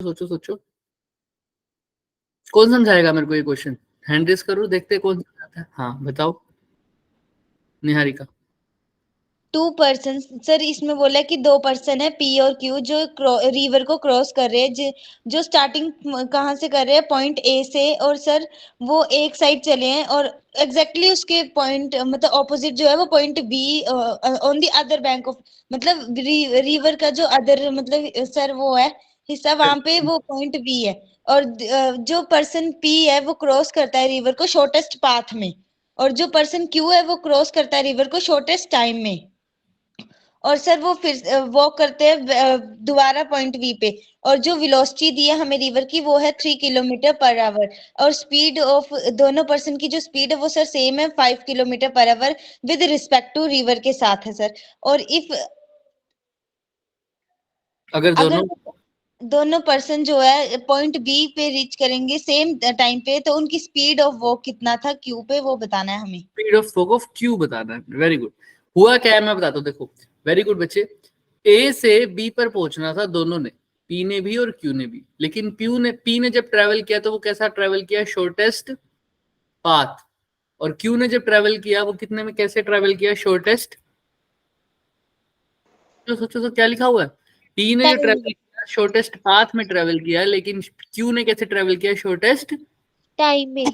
सोचो सोचो, कौन समझाएगा मेरे को ये क्वेश्चन? हैंड रेस करो, देखते हैं कौन समझाता है। हाँ बताओ निहारिका। 2 पर्सन सर, इसमें बोला है कि 2 पर्सन है पी और क्यू जो रिवर को क्रॉस कर रहे हैं, जो स्टार्टिंग कहाँ से कर रहे हैं, पॉइंट ए से, और सर वो एक साइड चले हैं और एग्जैक्टली उसके पॉइंट मतलब ऑपोजिट जो है वो point be on the other bank of, मतलब रिवर का जो अदर मतलब सर वो है हिस्सा, वहां पे वो पॉइंट बी है। और जो पर्सन पी है वो क्रॉस करता है रिवर को शॉर्टेस्ट पाथ में, और जो पर्सन क्यू है वो क्रॉस करता है रिवर को शॉर्टेस्ट टाइम में। और सर वो फिर वॉक करते हैं दोबारा पॉइंट वी पे, और जो वेलोसिटी दी है हमें रिवर की वो है 3 किलोमीटर पर आवर, और स्पीड ऑफ दोनों पर्सन की जो स्पीड है वो सर सेम है 5 kilometre per hour with respect to river के साथ है सर। और इफ अगर अगर दोनों दोनों पर्सन जो है पॉइंट बी पे रीच करेंगे सेम टाइम पे, तो उनकी स्पीड ऑफ वॉक कितना था क्यू पे, वो बताना है हमें। Speed of folk of Q बताना है। Very good. हुआ क्या है मैं बताता हूँ, देखो। वेरी गुड बच्चे। ए से बी पर पहुंचना था दोनों ने, पी ने भी और क्यू ने भी, लेकिन पी ने जब ट्रेवल किया तो वो कैसा ट्रेवल किया? Shortest path. और क्यू ने जब ट्रेवल किया वो कितने में कैसे ट्रेवल किया? शॉर्टेस्ट। तो सोचो तो क्या लिखा हुआ है? पी ने जो ट्रेवल किया शॉर्टेस्ट पाथ में ट्रेवल किया, लेकिन क्यू ने कैसे ट्रेवल किया? शॉर्टेस्ट टाइम में।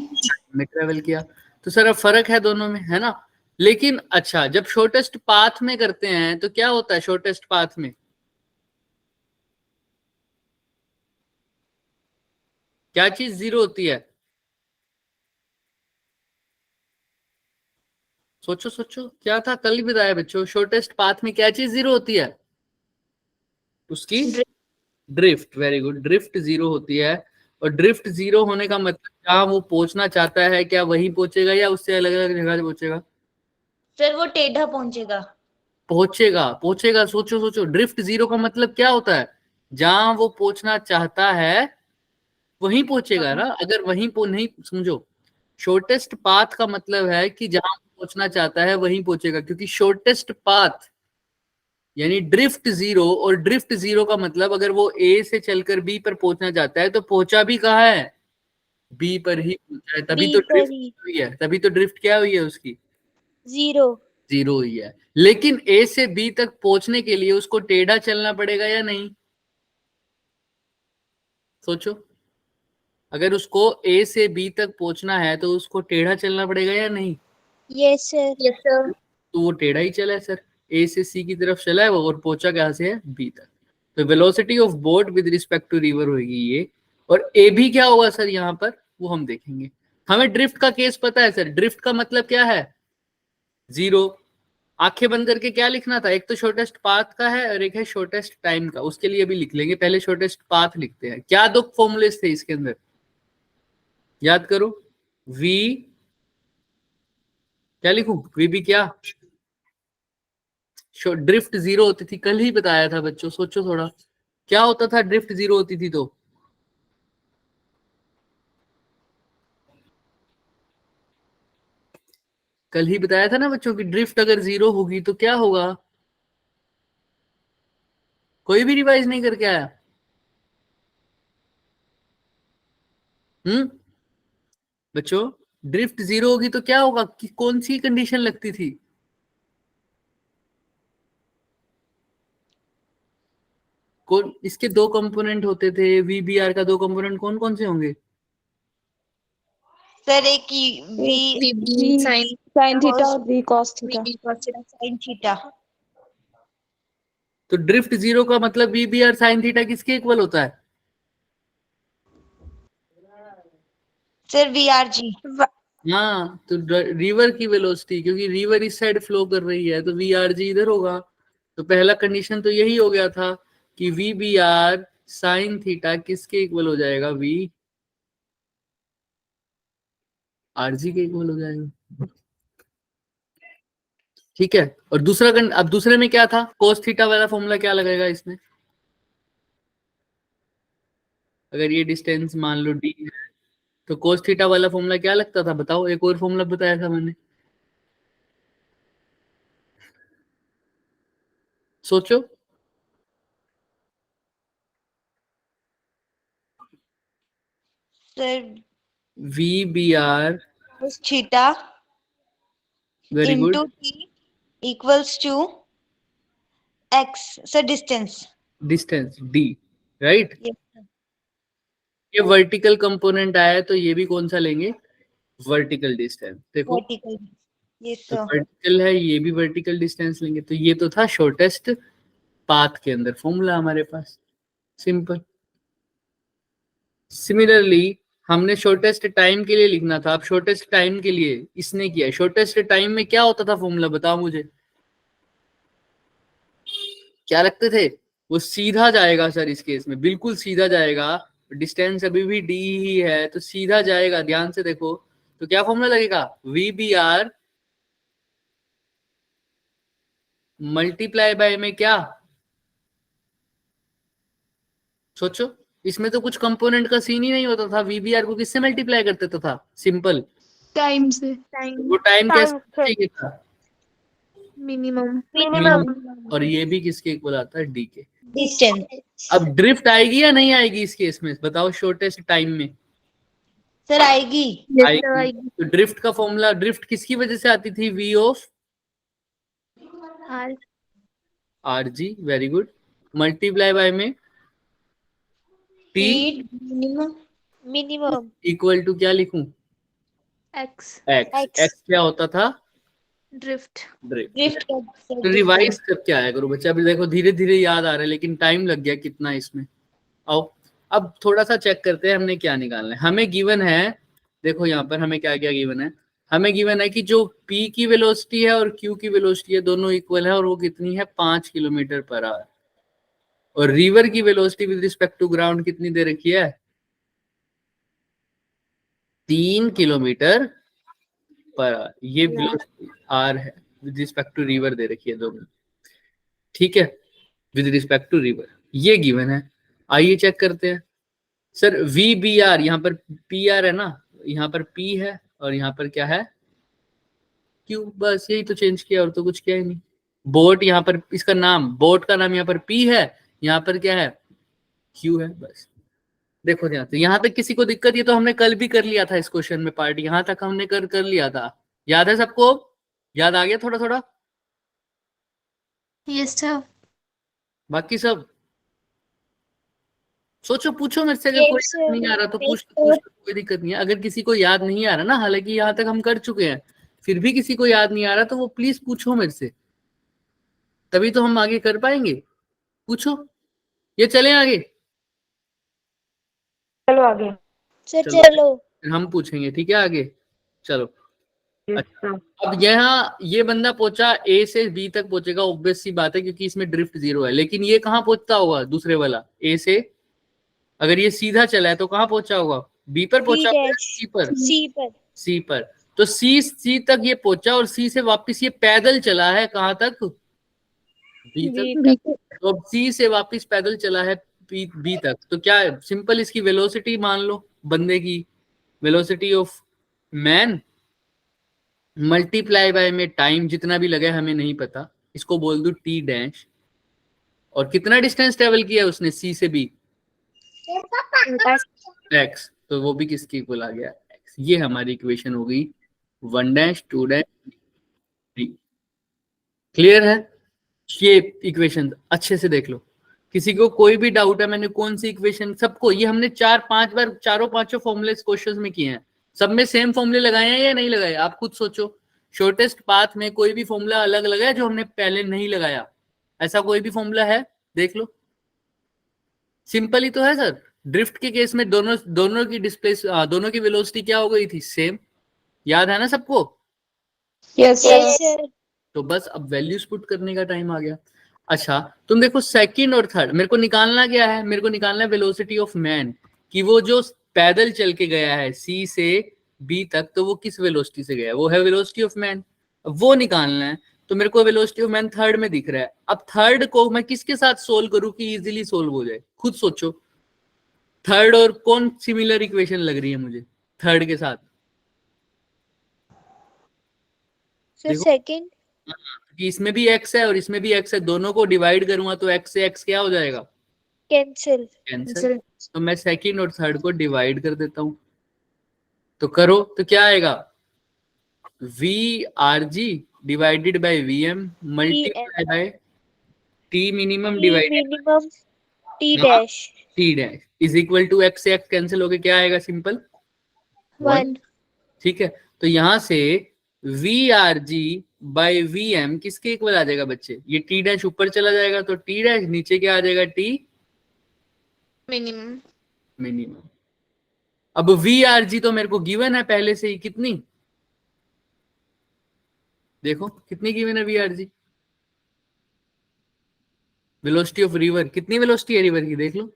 में ट्रेवल किया। तो सर अब फर्क है दोनों में, है ना? लेकिन अच्छा, जब शॉर्टेस्ट पाथ में करते हैं तो क्या होता है? शॉर्टेस्ट पाथ में क्या चीज जीरो होती है? सोचो सोचो, क्या था कल ही बताया बच्चों, शॉर्टेस्ट पाथ में क्या चीज जीरो होती है? उसकी drift. Very good, drift zero होती है। और ड्रिफ्ट जीरो होने का मतलब जहां वो पहुंचना चाहता है क्या वहीं पहुंचेगा या उससे अलग अलग जगह से पहुंचेगा? सर वो टेढ़ा पहुंचेगा। पहुंचेगा पहुंचेगा, सोचो सोचो, ड्रिफ्ट जीरो का मतलब क्या होता है? जहां वो पहुंचना चाहता है वहीं पहुंचेगा ना। अगर वहीं नहीं, समझो, शॉर्टेस्ट पाथ का मतलब है कि जहां वो पहुंचना चाहता है वहीं पहुंचेगा, क्योंकि शॉर्टेस्ट पाथ यानी ड्रिफ्ट जीरो। और ड्रिफ्ट जीरो का मतलब अगर वो ए से चलकर बी पर पहुंचना चाहता है तो पहुंचा भी कहाँ है? बी पर ही पहुंचा है, बी तभी तो पर ड्रिफ्ट ही हुई है, तभी तो ड्रिफ्ट क्या हुई है उसकी? जीरो। जीरो हुई है। लेकिन ए से बी तक पहुंचने के लिए उसको टेढ़ा चलना पड़ेगा या नहीं? सोचो, अगर उसको ए से बी तक पहुंचना है तो उसको टेढ़ा चलना पड़ेगा या नहीं? Yes sir. Yes sir. तो वो टेढ़ा ही चला है सर। ए से सी की तरफ चला है वो, और पहुंचा कहां से है? बी तक। तो velocity of boat with respect to river होगी ये। और ए भी क्या होगा सर यहाँ पर, वो हम देखेंगे। हमें ड्रिफ्ट का केस पता है सर। ड्रिफ्ट का मतलब क्या है? जीरो। आंखें बंद करके क्या लिखना था? एक तो शॉर्टेस्ट पाथ का है और एक है शॉर्टेस्ट टाइम का, उसके लिए भी लिख लेंगे। पहले शॉर्टेस्ट पाथ लिखते हैं। क्या दो फॉर्मूलेस थे इसके अंदर, याद करो। वी, क्या लिखूं? वी भी क्या? ड्रिफ्ट जीरो होती थी, कल ही बताया था बच्चों, सोचो थोड़ा। क्या होता था ड्रिफ्ट जीरो होती थी तो? कल ही बताया था ना बच्चों की ड्रिफ्ट अगर जीरो होगी तो क्या होगा? कोई भी रिवाइज नहीं करके आया? हम्म बच्चों, ड्रिफ्ट जीरो होगी तो क्या होगा? कौन सी कंडीशन लगती थी? कौन इसके दो कंपोनेंट होते थे? वीबीआर का दो कंपोनेंट कौन कौन से होंगे? सर एक की V V sine sine theta cos, और V cos theta. V cos sine theta. तो ड्रिफ्ट जीरो का मतलब वीबीआर साइन थीटा किसके इक्वल होता है? Sir V R ji. हाँ, तो रिवर की वेलोसिटी, क्योंकि रिवर इस साइड फ्लो कर रही है तो वी आर जी इधर होगा। तो पहला कंडीशन तो यही हो गया था कि V B R sine theta किसके इक्वल हो जाएगा? वी आर जी के इक्वल हो जाएगा। ठीक है। और दूसरा अब दूसरे में क्या था? कोस थीटा वाला फॉर्मूला क्या लगेगा इसमें? अगर ये डिस्टेंस मान लो डी है तो कोस थीटा वाला फॉर्मूला क्या लगता था? बताओ, एक और फॉर्मूला बताया था मैंने, सोचो। Sir VBR, theta very good, into t equals to x, sir distance. Distance D, right. Yes sir. ये वर्टिकल कंपोनेंट आया है तो ये भी कौन सा लेंगे, वर्टिकल डिस्टेंस। देखो वर्टिकल। यस तो सर। वर्टिकल है, ये भी वर्टिकल डिस्टेंस लेंगे, तो ये तो था शॉर्टेस्ट पाथ के अंदर फॉर्मूला हमारे पास, सिंपल। सिमिलरली हमने शॉर्टेस्ट टाइम के लिए लिखना था, अब शॉर्टेस्ट टाइम के लिए इसने किया, शॉर्टेस्ट टाइम में क्या होता था फॉर्मूला, बताओ मुझे, क्या लगते थे? वो सीधा जाएगा सर, इस केस में बिल्कुल सीधा जाएगा, डिस्टेंस अभी भी D ही है तो सीधा जाएगा, ध्यान से देखो। तो क्या फॉर्मूला लगेगा, VBR मल्टीप्लाई बाय में क्या, सोचो, इसमें तो कुछ कंपोनेंट का सीन ही नहीं होता था, VBR को किससे मल्टीप्लाई करते तो था, सिंपल, टाइम से, वो टाइम कैसे चाहिए था, मिनिमम। मिनिमम, और ये भी किसके इक्वल आता है, D के। डिस्टेंस। अब ड्रिफ्ट आएगी या नहीं आएगी इस केस में, बताओ, शॉर्टेस्ट टाइम में सर आएगी। आएगी। तो ड्रिफ्ट का फॉर्मूला, ड्रिफ्ट किसकी वजह से आती थी, V of RG, very good, multiply by में T मिनिमम इक्वल टू क्या लिखूं, एक्स, X क्या होता था, ड्रिफ्ट। ड्रिफ्ट। तो रिवाइज करके आया करो बच्चा, अभी देखो धीरे धीरे याद आ रहा है, लेकिन टाइम लग गया कितना इसमें। आओ अब थोड़ा सा चेक करते हैं हमने क्या निकालना है। हमें गिवन है, देखो यहाँ पर हमें क्या क्या गिवन है, हमें गिवन है कि जो P की वेलोसिटी है और Q की वेलोसिटी है दोनों इक्वल है, और वो कितनी है, 5 किलोमीटर पर आवर। और रिवर की velocity with respect to ground कितनी दे रखी है, 3 किलोमीटर पर आवर, ये वेलोसिटी R है, विद रिस्पेक्ट टू रिवर दे रखी है दोनों, ठीक है, विद रिस्पेक्ट टू रिवर, ये गिवन है। आइए चेक करते हैं। सर VBR, यहाँ पर PR है ना, यहाँ पर P है और यहाँ पर क्या है, Q, बस यही तो चेंज किया और तो कुछ किया ही नहीं। बोट यहाँ पर, इसका नाम, बोट का नाम यहाँ पर P है, यहाँ पर क्या है, Q है, बस। देखो ध्यान से, यहाँ तक किसी को दिक्कत, ये तो हमने कल भी कर लिया था इस क्वेश्चन में पार्ट, यहाँ तक हमने कर लिया था, याद है सबको, याद आ गया थोड़ा थोड़ा, यस सर। बाकी सब सोचो, पूछो मेरे से, अगर कोई याद नहीं आ रहा तो पूछ, कोई दिक्कत नहीं है। अगर किसी को याद नहीं आ रहा ना, हालांकि यहाँ तक हम कर चुके हैं, फिर भी किसी को याद नहीं आ रहा तो वो प्लीज पूछो मेरे से, तभी तो हम आगे कर पाएंगे। पूछो, ये चले आगे, चलो आगे। सर चलो। चलो। फिर हम पूछेंगे, ठीक है, आगे चलो। अच्छा, अब यहाँ ये बंदा पहुंचा, A से B तक पहुंचेगा, ऑब्वियस सी बात है, क्योंकि इसमें ड्रिफ्ट 0 है, लेकिन ये कहाँ पहुंचता होगा, दूसरे वाला A से, अगर ये सीधा चला है तो कहाँ पहुंचा होगा, B पर पहुंचा होगा, C पर, C पर। तो C तक ये पहुंचा और C से वापस ये पैदल चला है कहाँ तक, B तक। तो अब C से वापस पैदल चला है B तक, तो क्या है, सिंपल, इसकी वेलोसिटी मान लो, बंदे की velocity of man multiply by में टाइम, जितना भी लगे हमें नहीं पता, इसको बोल दो T डैश, और कितना डिस्टेंस ट्रेवल किया उसने C से B, X, तो वो भी किसकी इक्वल आ गया, X। ये हमारी इक्वेशन हो गई 1 डैश 2 डैश 3। क्लियर है, ये इक्वेशन अच्छे से देख लो, किसी को कोई भी डाउट है, मैंने कौन सी इक्वेशन, सबको, ये हमने 4-5 बार चारों पांचों फॉर्मूले क्वेश्चंस में किए हैं, सब में सेम फॉर्मूले लगाए हैं या नहीं लगाए, आप खुद सोचो। शॉर्टेस्ट पाथ में कोई भी फॉर्मूला अलग लगाया जो हमने पहले नहीं लगाया, ऐसा कोई भी फॉर्मूला है, देख लो, सिंपल ही तो है सर। ड्रिफ्ट के केस में दोनों की डिस्प्लेस, दोनों की वेलोसिटी क्या हो गई थी, सेम, याद है ना सबको, यस सर। तो बस अब वैल्यूज पुट करने का टाइम आ गया। अच्छा तुम देखो, सेकंड और थर्ड मेरे को निकालना क्या है, मेरे को निकालना है वेलोसिटी ऑफ मैन, कि वो जो पैदल चल के गया है C से B तक, तो वो किस वेलोसिटी से गया है, वो है वेलोसिटी ऑफ मैन, वो निकालना है। तो मेरे को वेलोसिटी ऑफ मैन थर्ड में दिख रहा है, अब थर्ड को मैं किसके साथ सोल्व करूं कि इजीली सोल्व हो जाए, खुद सोचो, थर्ड और कौन सिमिलर इक्वेशन लग रही है मुझे थर्ड के साथ, सेकंड, कि इसमें भी x है और इसमें भी x है, दोनों को डिवाइड करूंगा तो x से x क्या हो जाएगा, कैंसिल। कैंसिल। तो मैं सेकंड और थर्ड को डिवाइड कर देता हूँ, तो करो, तो क्या आएगा, V R G divided by V M multiply by T minimum T divided minimum T हाँ dash T dash is equal to X से एक्स कैंसिल हो गया, क्या आएगा, सिंपल 1। 1 ठीक है, तो यहां से V R G by V M किसके इक्वल आ जाएगा बच्चे, ये टी डैश ऊपर चला जाएगा तो टी डैश, नीचे क्या आ जाएगा, टी मिनिमम। मिनिमम। अब वी आर जी तो मेरे को गिवन है पहले से ही, कितनी देखो कितनी गिवन है V R G, velocity of river, कितनी वेलोसिटी है रिवर की देख लो,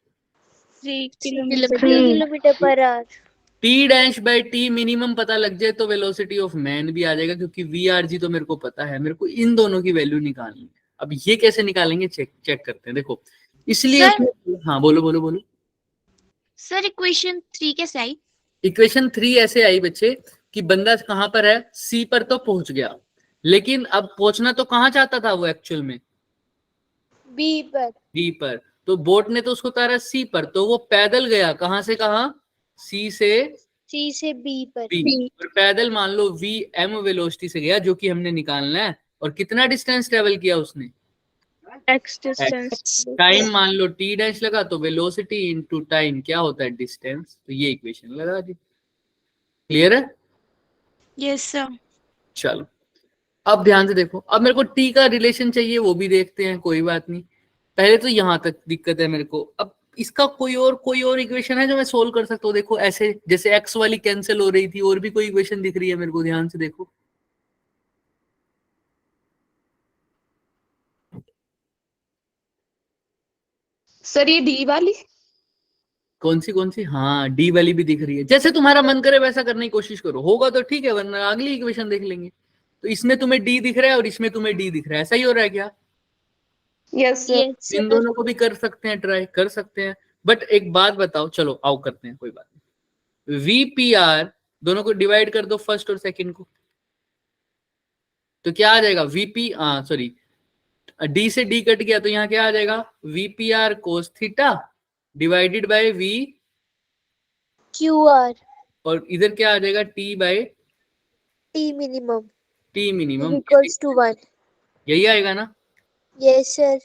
3 kilometre. kilometer per hour T dash by T minimum पता लग जाए तो वेलोसिटी ऑफ मैन भी आ जाएगा, क्योंकि वी आर जी तो मेरे को पता है, मेरे को इन दोनों की वैल्यू निकालनी है। अब ये कैसे निकालेंगे, चेक चेक करते हैं, देखो इसलिए हाँ बोलो बोलो बोलो। सर इक्वेशन 3 कैसे आई? इक्वेशन 3 ऐसे आई बच्चे कि बंदा कहां पर है, सी पर तो पहुंच गया, लेकिन अब पहुंचना तो कहां चाहता था वो एक्चुअल में, B पर डी पर, तो बोट ने तो उसको उतारा सी पर, तो वो पैदल गया कहां से कहां, सी से C से B पर बी, और पैदल मान लो वी एम वेलोसिटी से गया, जो कि हमने निकालना है, और कितना डिस्टेंस ट्रेवल किया उसने, एक्स डिस्टेंस। टाइम मान लो टी डैश लगा, तो वेलोसिटी इनटू टाइम क्या होता है, डिस्टेंस, तो ये इक्वेशन लगा दी। क्लियर है, यस सर चलो अब ध्यान से देखो, अब मेरे को टी का रिलेशन चाहिए, वो भी देखते हैं, कोई बात नहीं, पहले तो यहां तक दिक्कत है मेरे को। अब इसका कोई और इक्वेशन है जो मैं सोल्व कर सकता हूँ, देखो ऐसे जैसे एक्स वाली कैंसिल हो रही थी, और भी कोई इक्वेशन दिख रही है मेरे को, ध्यान से देखो, सर ये डी वाली। कौन सी, हाँ डी वाली भी दिख रही है, जैसे तुम्हारा मन करे वैसा करने की कोशिश करो, होगा तो ठीक है, वरना अगली इक्वेशन देख लेंगे। तो इसमें तुम्हें डी दिख रहा है और इसमें तुम्हें डी दिख रहा है, ऐसा ही हो रहा है क्या, yes sir. Yes in sir दोनों को भी कर सकते हैं, ट्राई कर सकते हैं, बट एक बात बताओ, चलो आओ करते हैं, कोई बात नहीं, वीपीआर दोनों को डिवाइड कर दो, फर्स्ट और सेकंड को, तो क्या आ जाएगा, वीपी सॉरी डी से डी कट गया, तो यहाँ क्या आ जाएगा, VPR cos theta divided by V, QR और इधर क्या आ जाएगा, T by T minimum T minimum, equals to 1 यही आएगा ना। यस सर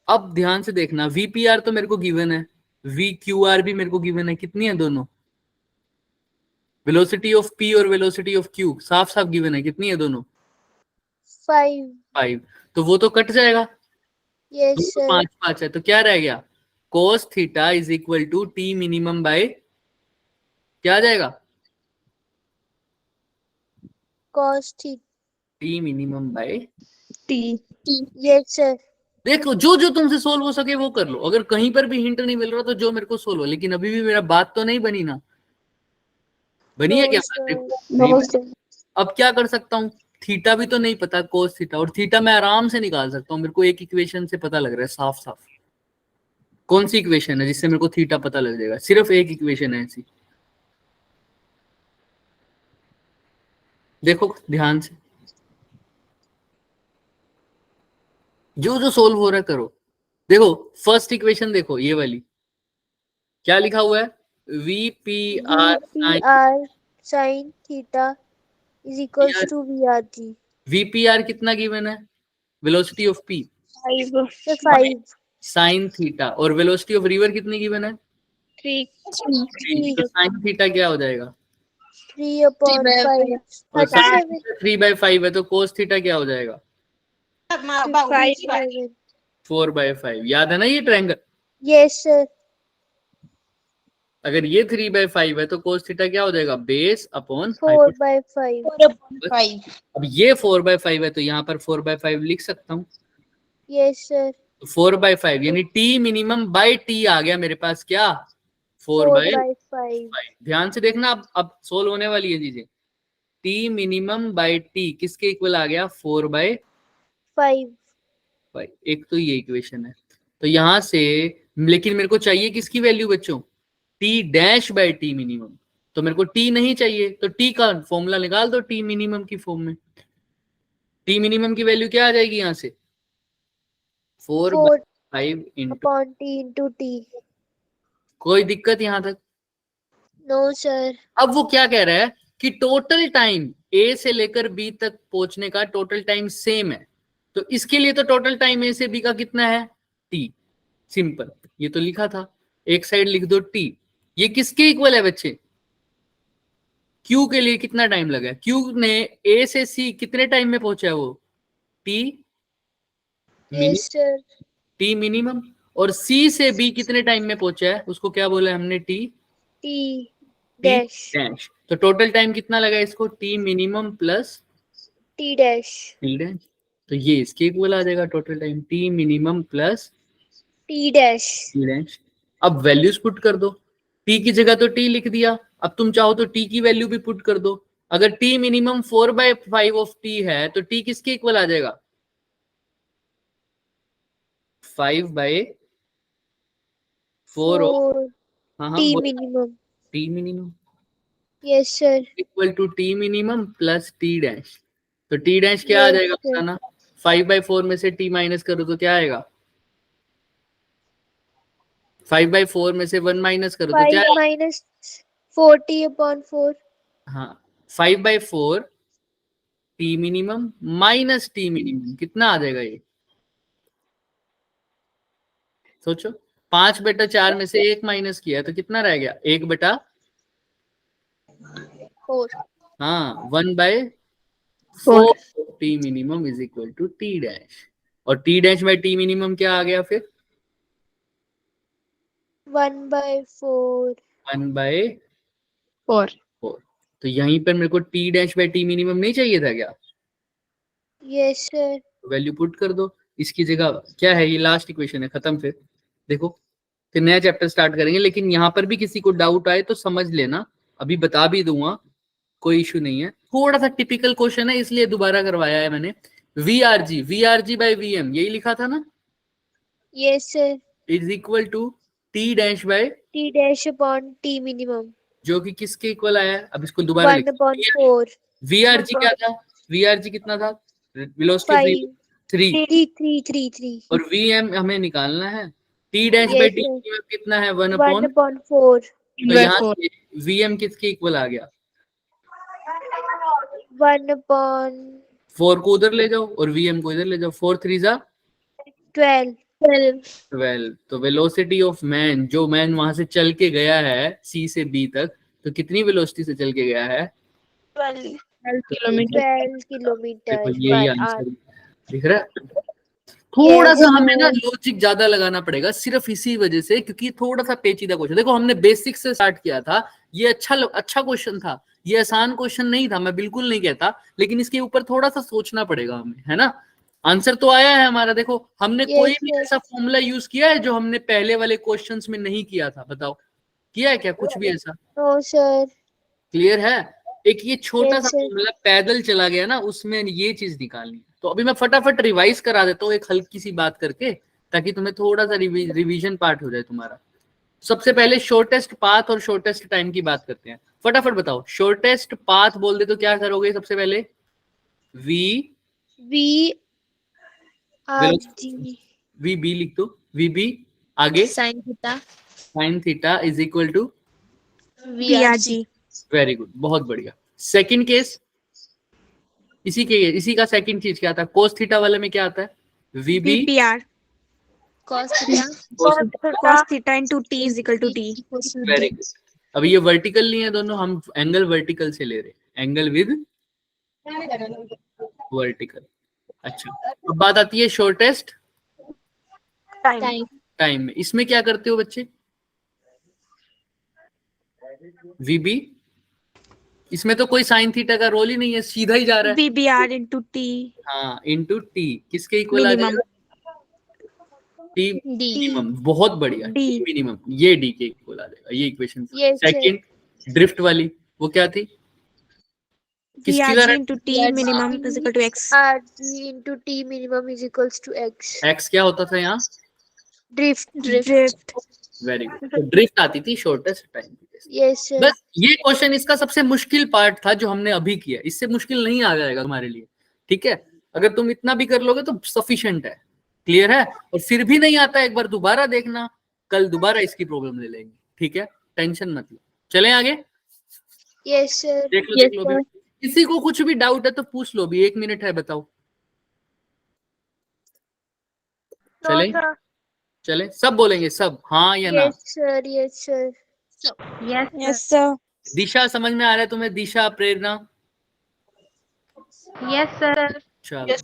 अब ध्यान से देखना, वीपीआर तो मेरे को गिवन है, वी क्यू आर भी मेरे को गिवन है, कितनी है दोनों, वेलोसिटी ऑफ पी और वेलोसिटी ऑफ क्यू साफ साफ गिवन है, कितनी है दोनों, 5 5, तो वो तो कट जाएगा, यस तो सर 5 5 है, तो क्या रह गया, cos theta is equal to T minimum by, क्या आ जाएगा, cos theta T minimum by, T. Yes sir देखो जो जो तुमसे सोल्व हो सके वो कर लो, अगर कहीं पर भी हिंट नहीं मिल रहा तो जो मेरे को सोल्व हो, लेकिन अभी भी मेरा बात तो नहीं बनी ना, बनी है क्या बात, देखो नहीं बनी। अब क्या कर सकता हूँ, थीटा भी तो नहीं पता, कोस थीटा, और थीटा मैं आराम से निकाल सकता हूँ, मेरे को एक इक्वेशन से पता लग रहा है साफ साफ, कौन सी इक्वेशन है जिससे मेरे को थीटा पता लग जाएगा, सिर्फ एक इक्वेशन है ऐसी, देखो ध्यान से, जो जो सोल्व हो रहा है करो, देखो फर्स्ट इक्वेशन देखो ये वाली, क्या लिखा हुआ है, VPR VPR sin theta is equals to VRG VPR कितना गिवन है, velocity of P, 5 sine theta, और वेलोसिटी ऑफ रिवर कितनी गिवन है, 3 तो साइन थीटा क्या हो जाएगा, 3 upon 5 और 37 3/5 है, तो कोस थीटा क्या हो जाएगा, 57 4/5, याद है ना ये ट्रायंगल, यस सर अगर ये 3/5 है तो कोस थीटा क्या हो जाएगा, बेस अपॉन 4/5 अब ये 4/5 है, तो यहाँ पर 4/5 लिख सकता हूँ, यस सर 4/5 यानी टी मिनिमम बाय टी आ गया मेरे पास, क्या 4/5, 4/5 ध्यान से देखना, अब सोल्व होने वाली है चीजें, टी मिनिमम बाय टी किसके इक्वल आ गया, 4/5, एक तो ये इक्वेशन है, तो यहां से, लेकिन मेरे को चाहिए किसकी वैल्यू बच्चों, T dash bye T minimum, तो मेरे को टी नहीं चाहिए, तो टी का फॉर्मूला निकाल दो टी मिनिमम की फॉर्म में, टी मिनिमम की वैल्यू क्या आ जाएगी यहाँ से, 4/5 into, upon T into T कोई दिक्कत यहाँ तक, No, sir. अब वो क्या कह रहा है कि टोटल टाइम ए से लेकर बी तक पहुंचने का टोटल टाइम सेम है, तो इसके लिए तो टोटल टाइम ए से बी का कितना है, टी। सिंपल, ये तो लिखा था, एक साइड लिख दो टी। ये किसके इक्वल है बच्चे, क्यू के लिए कितना टाइम लगा है, क्यू ने ए से सी कितने टाइम में पहुंचा है वो, T Yes, sir. T minimum, और सी से बी कितने टाइम में पहुंचा है, उसको क्या बोला है हमने, टी T dash. डैश। तो टोटल टाइम कितना लगा इसको, T minimum plus T dash. T dash. तो ये इसके इक्वल आ जाएगा, total time T minimum plus T dash. T dash. अब वैल्यूज पुट कर दो, टी की जगह तो टी लिख दिया, अब तुम चाहो तो टी की वैल्यू भी पुट कर दो। अगर टी मिनिमम 4/5 ऑफ टी है तो टी किसके इक्वल आ जाएगा, 5/4 ऑफ, 4 हाँ T हाँ minimum. T minimum Yes, sir. Equal to T minimum plus T dash. तो टी डैश क्या आ Yes, जाएगा sir. बताना, 5/4 में से टी माइनस करो तो क्या आएगा, 5/4 में से 1 माइनस करो तो 5 क्या आएगा, minus 40 upon 4. हाँ 5/4 T minimum minus T minimum कितना आ जाएगा ये, सोचो, 5/4 में से 1 माइनस किया है तो कितना रह गया, 1/4, 4. हाँ 1/4 T minimum is equal to T dash. और T dash by T minimum क्या आ गया फिर, 1/4. 1/4। तो यहीं पर मेरे को T dash by T minimum नहीं चाहिए था क्या, Yes, sir. वैल्यू पुट कर दो। इसकी जगह क्या है, ये लास्ट इक्वेशन है, खत्म। फिर देखो, फिर नया चैप्टर स्टार्ट करेंगे, लेकिन यहाँ पर भी किसी को डाउट आए तो समझ लेना, अभी बता भी दूंगा, कोई इशू नहीं है। थोड़ा सा टिपिकल क्वेश्चन है इसलिए दोबारा करवाया है मैंने। वी बाई वी एम यही लिखा था ना, Yes, sir. Is equal to T dash by, T dash upon T minimum. जो कि किसके इक्वल आया है, अब इसको दोबारा 1/4. वीआरजी क्या था, वीआरजी कितना था, वेलोसिटी 5. 3, 3. और वीएम हमें निकालना है, T dash Yes, by T sir. कितना है, 1/4। 1/4. तो यहाँ वीएम किसके इक्वल आ गया, 1/4. 4 को उधर ले जाओ और वीएम को इधर ले जाओ, 4 3 जा 12. 12। तो वेलोसिटी ऑफ मैन, जो मैन वहां से चल के गया है सी से बी तक, तो कितनी वेलोसिटी से चल के गया है, 12 देखो kilometers यही per hour. आंसर दिख रहा है। थोड़ा Yes, सा हमें ना sir. लॉजिक ज्यादा लगाना पड़ेगा, सिर्फ इसी वजह से, क्योंकि थोड़ा सा पेचीदा क्वेश्चन। देखो हमने बेसिक से स्टार्ट किया था, ये अच्छा क्वेश्चन था, ये आसान क्वेश्चन नहीं था, मैं बिल्कुल नहीं कहता, लेकिन इसके ऊपर थोड़ा सा सोचना पड़ेगा हमें, है ना। आंसर तो आया है हमारा, देखो हमने Yes, कोई भी sir. ऐसा फॉर्मूला यूज किया है जो हमने पहले वाले क्वेश्चंस में नहीं किया था, बताओ किया है क्या कुछ भी ऐसा, No, sir. क्लियर है। एक ये छोटा Yes, सा sir. फॉर्मूला पैदल चला गया ना, उसमें ये चीज निकालनी है। तो अभी मैं फटाफट रिवाइज करा देता हूँ एक हल्की सी बात करके, ताकि तुम्हें थोड़ा सा रिवीजन पार्ट हो जाए तुम्हारा। सबसे पहले शॉर्टेस्ट पाथ और शॉर्टेस्ट टाइम की बात करते हैं, फटाफट बताओ। शॉर्टेस्ट पाथ बोल दे तो क्या करोगे सबसे पहले, वी बी लिख दो, वी बी आगे sin theta sine theta is equal to, VRG. Very good, बहुत बढ़िया। सेकंड केस, इसी का सेकंड चीज क्या था, कोस थीटा वाले में क्या आता है, V B PPR. Cos theta. Cos theta into T is equal to T. Very good. अब ये वर्टिकल नहीं है दोनों, हम एंगल वर्टिकल से ले रहे हैं, एंगल विद वर्टिकल। अच्छा, अब बात आती है शॉर्टेस्ट Time. टाइम में, इसमें क्या करते हो बच्चे, वीबी, इसमें तो कोई साइन थीटा का रोल ही नहीं है, सीधा ही जा रहा है, VBR into T. हाँ इनटू टी, किसके इक्वल आ Minimum. जाएगा, टी D. मिनिमम, बहुत बढ़िया, D. टी मिनिमम, ये डी के इक्वल आ जाएगा, ये equation. Yes, sir. Second drift वाली, वो क्या थी, किसकी VRG तरह, into T minimum is equal to X. RG into T minimum is equals to X. X क्या होता था यहाँ, Drift. Drift. वेरी गुड, तो ड्रिफ्ट आती थी शॉर्टेस्ट टाइम की। Yes, sir. बस ये क्वेश्चन इसका सबसे मुश्किल पार्ट था जो हमने अभी किया, इससे मुश्किल नहीं आ जाएगा तुम्हारे लिए, ठीक है। अगर तुम इतना भी कर लोगे तो सफिशिएंट है, क्लियर है। और फिर भी नहीं आता, एक बार दोबारा देखना, कल दोबारा इसकी प्रॉब्लम ले लेंगे, ठीक है, टेंशन मत लो। चलें आगे, Yes, sir. देख लो बेटा। किसी को कुछ भी डाउट है तो पूछ लो, भी 1 मिनट है, बताओ। चले चले, सब बोलेंगे, सब हाँ या ना। Yes, sir. Yes, sir. Yes, sir. दिशा समझ में आ रहा है तुम्हें? दिशा, प्रेरणा? Yes sir. चलो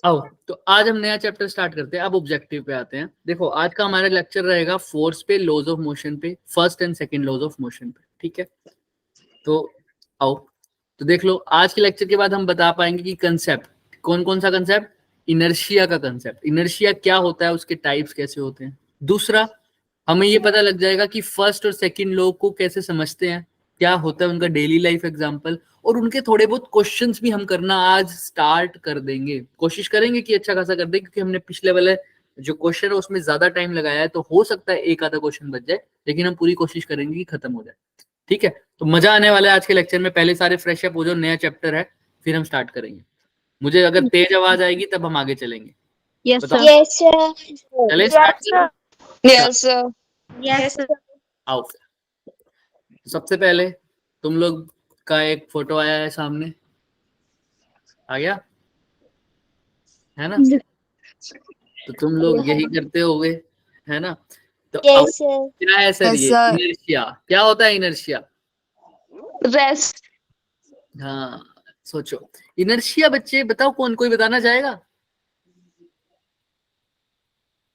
आओ, तो आज हम नया चैप्टर स्टार्ट करते हैं। अब ऑब्जेक्टिव पे आते हैं। देखो आज का हमारा लेक्चर रहेगा फोर्स पे, लॉज ऑफ मोशन पे, first and second laws of motion पे, ठीक है। तो आओ, तो देख लो, आज के लेक्चर के बाद हम बता पाएंगे कि कंसेप्ट कौन कौन सा कंसेप्ट, इनर्शिया का कंसेप्ट, इनर्शिया क्या होता है, उसके टाइप्स कैसे होते हैं। दूसरा, हमें ये पता लग जाएगा कि फर्स्ट और सेकंड लॉ को कैसे समझते हैं, क्या होता है उनका डेली लाइफ एग्जांपल, और उनके थोड़े बहुत क्वेश्चंस भी हम करना आज स्टार्ट कर देंगे। कोशिश करेंगे कि अच्छा खासा कर दें, क्योंकि हमने पिछले वाले जो क्वेश्चन है उसमें ज्यादा टाइम लगाया है, तो हो सकता है एक आधा क्वेश्चन बच जाए, लेकिन हम पूरी कोशिश करेंगे कि खत्म हो जाए, ठीक है। तो मजा आने वाला है आज के लेक्चर में। पहले सारे फ्रेश अप हो जाओ, नया चैप्टर है, फिर हम स्टार्ट करेंगे। मुझे अगर तेज आवाज आएगी तब हम आगे चलेंगे। Yes, बताओ। sir. Yes, sir. चले स्टार्ट करें। Yes, sir. Yes, sir. आओ, सबसे पहले तुम लोग का एक फोटो आया है सामने, आ गया है ना? तो तुम लोग यही करते होगे, है ना? तो आओ, Yes, sir. क्या है सर? Yes, ये sir. इनर्शिया क्या होता है? Inertia, Rest. हाँ सोचो, इनर्शिया बच्चे बताओ, कौन कोई बताना चाहेगा?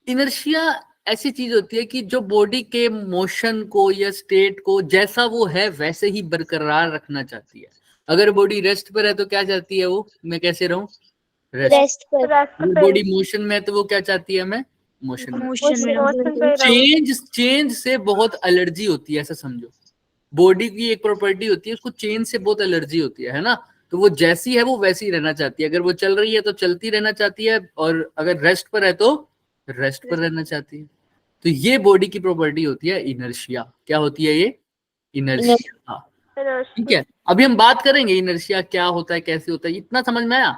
इनर्शिया ऐसी चीज होती है कि जो बॉडी के मोशन को या स्टेट को जैसा वो है वैसे ही बरकरार रखना चाहती है। अगर बॉडी रेस्ट पर है तो क्या चाहती है वो, मैं कैसे रहूं? रेस्ट। Rest पर. अगर बॉडी मोशन में है तो वो क्या चाहती है? मैं मोशन में। Motion में. चेंज से बहुत एलर्जी होती है, ऐसा समझो। बॉडी की एक प्रॉपर्टी होती है, उसको चेंज से बहुत एलर्जी होती है ना? तो वो जैसी है वो वैसी ही रहना चाहती है। अगर वो चल रही है तो चलती रहना चाहती है, और अगर रेस्ट पर है तो रेस्ट पर रहना चाहती है। तो ये बॉडी की प्रॉपर्टी होती है इनर्शिया। क्या होती है ये? इनर्शिया, ठीक है। अभी हम बात करेंगे इनर्शिया क्या होता है, कैसे होता है, इतना समझ में आया?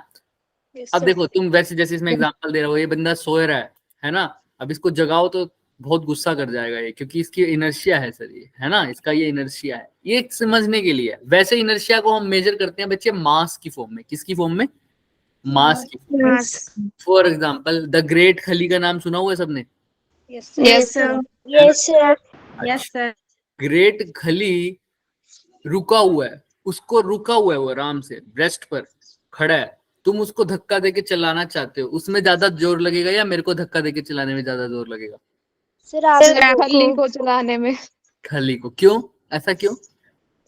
अब देखो, तुम वैसे जैसे इसमें एग्जांपल दे रहे हो, ये बंदा सोए रहा है ना? अब इसको जगाओ तो बहुत गुस्सा कर जाएगा ये, क्योंकि इसकी इनर्शिया है सर, ये है ना, इसका ये इनर्शिया है। ये समझने के लिए वैसे इनर्शिया को हम मेजर करते हैं बच्चे मास की फॉर्म में। किसकी फॉर्म में? मास की फॉर्म में। Yes. For example, the great खली का नाम सुना हुआ है सबने? Yes, sir. Yes, sir. Yes sir. Great खली रुका हुआ है, उसको रुका हुआ है वो आराम से रेस्ट पर खड़ा है। तुम उसको धक्का देके चलाना चाहते हो, उसमें ज्यादा जोर लगेगा या मेरे को धक्का देके चलाने में ज्यादा जोर लगेगा? Sir, आपको खली को चलाने में. खली को। क्यों? ऐसा क्यों?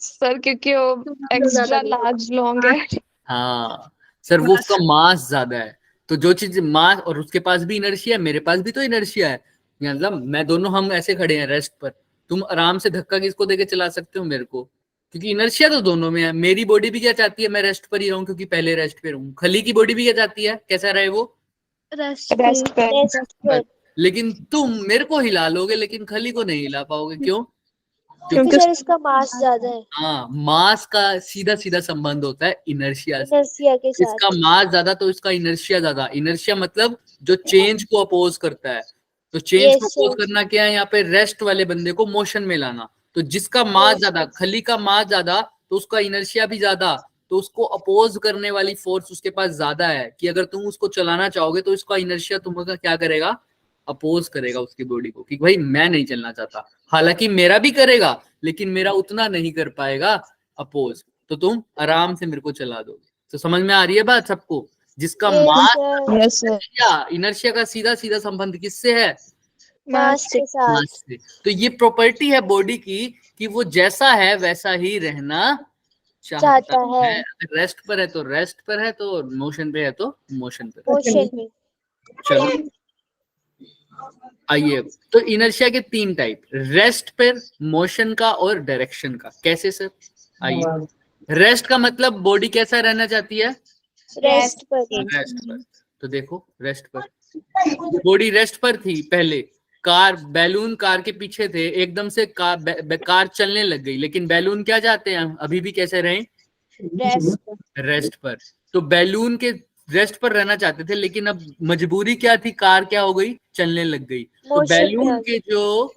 सर क्योंकि वो एक्स्ट्रा लार्ज लॉन्ग है. हाँ सर, वो उसका मास ज्यादा है। तो जो चीज मास, और उसके पास भी इनर्शिया है, मेरे पास भी तो इनर्शिया है, मतलब मैं दोनों हम ऐसे खड़े हैं रेस्ट पर। तुम आराम से धक्का किसको देके चला सकते हो? मेरे को, क्योंकि इनर्शिया तो दोनों में है। मेरी बॉडी भी क्या चाहती है? मैं रेस्ट पर ही रहूं, क्योंकि पहले रेस्ट पे रहूं। खली की बॉडी भी क्या चाहती है? कैसा रहे वो? Rest बस। लेकिन तुम मेरे को हिला लोगे, लेकिन खली को नहीं हिला पाओगे। क्यों? क्योंकि सर इसका मास ज्यादा है. हाँ, मास का सीधा सीधा संबंध होता है इनर्शिया से। Inertia के साथ. इसका मास ज्यादा तो इसका इनर्शिया ज्यादा। इनर्शिया मतलब जो चेंज को अपोज करता है। तो चेंज Yes, को अपोज sir. करना क्या है? यहाँ पे रेस्ट वाले बंदे को मोशन में लाना। तो जिसका मास Yes, ज्यादा, खली का मास ज्यादा, तो उसका इनर्शिया भी ज्यादा। तो उसको अपोज करने वाली फोर्स उसके पास ज्यादा है, कि अगर तुम उसको चलाना चाहोगे तो इसका इनर्शिया तुम्हारा क्या करेगा? अपोज करेगा उसकी बॉडी को, कि भाई मैं नहीं चलना चाहता। हालांकि मेरा भी करेगा, लेकिन मेरा उतना नहीं कर पाएगा अपोज, तो तुम आराम से मेरे को चला दोगे। तो समझ में आ रही है बात सबको? जिसका Yes, मास, sir. Yes, sir. इनर्शिया का सीधा सीधा संबंध किससे है? मास के साथ. मास से। तो ये प्रॉपर्टी है बॉडी की, कि वो जैसा है वैसा ही रहना चाहता है। अगर रेस्ट पर है तो रेस्ट पर है, तो मोशन पे है तो मोशन पर है। Motion में. चलो आइए, तो इनर्शिया के 3 टाइप, रेस्ट पर, मोशन का और डायरेक्शन का। कैसे सर? आइए, रेस्ट का मतलब बॉडी कैसा रहना चाहती है? Rest पर. रेस्ट पर। तो देखो, रेस्ट पर बॉडी रेस्ट पर थी पहले। कार, बैलून कार के पीछे थे, एकदम से कार चलने लग गई, लेकिन बैलून क्या चाहते हैं? अभी भी कैसे रहें? Rest. रेस्ट पर। तो बैलून के रेस्ट पर रहना चाहते थे, लेकिन अब मजबूरी क्या थी? कार क्या हो गई? चलने लग गई। तो Motion बैलून में. के जो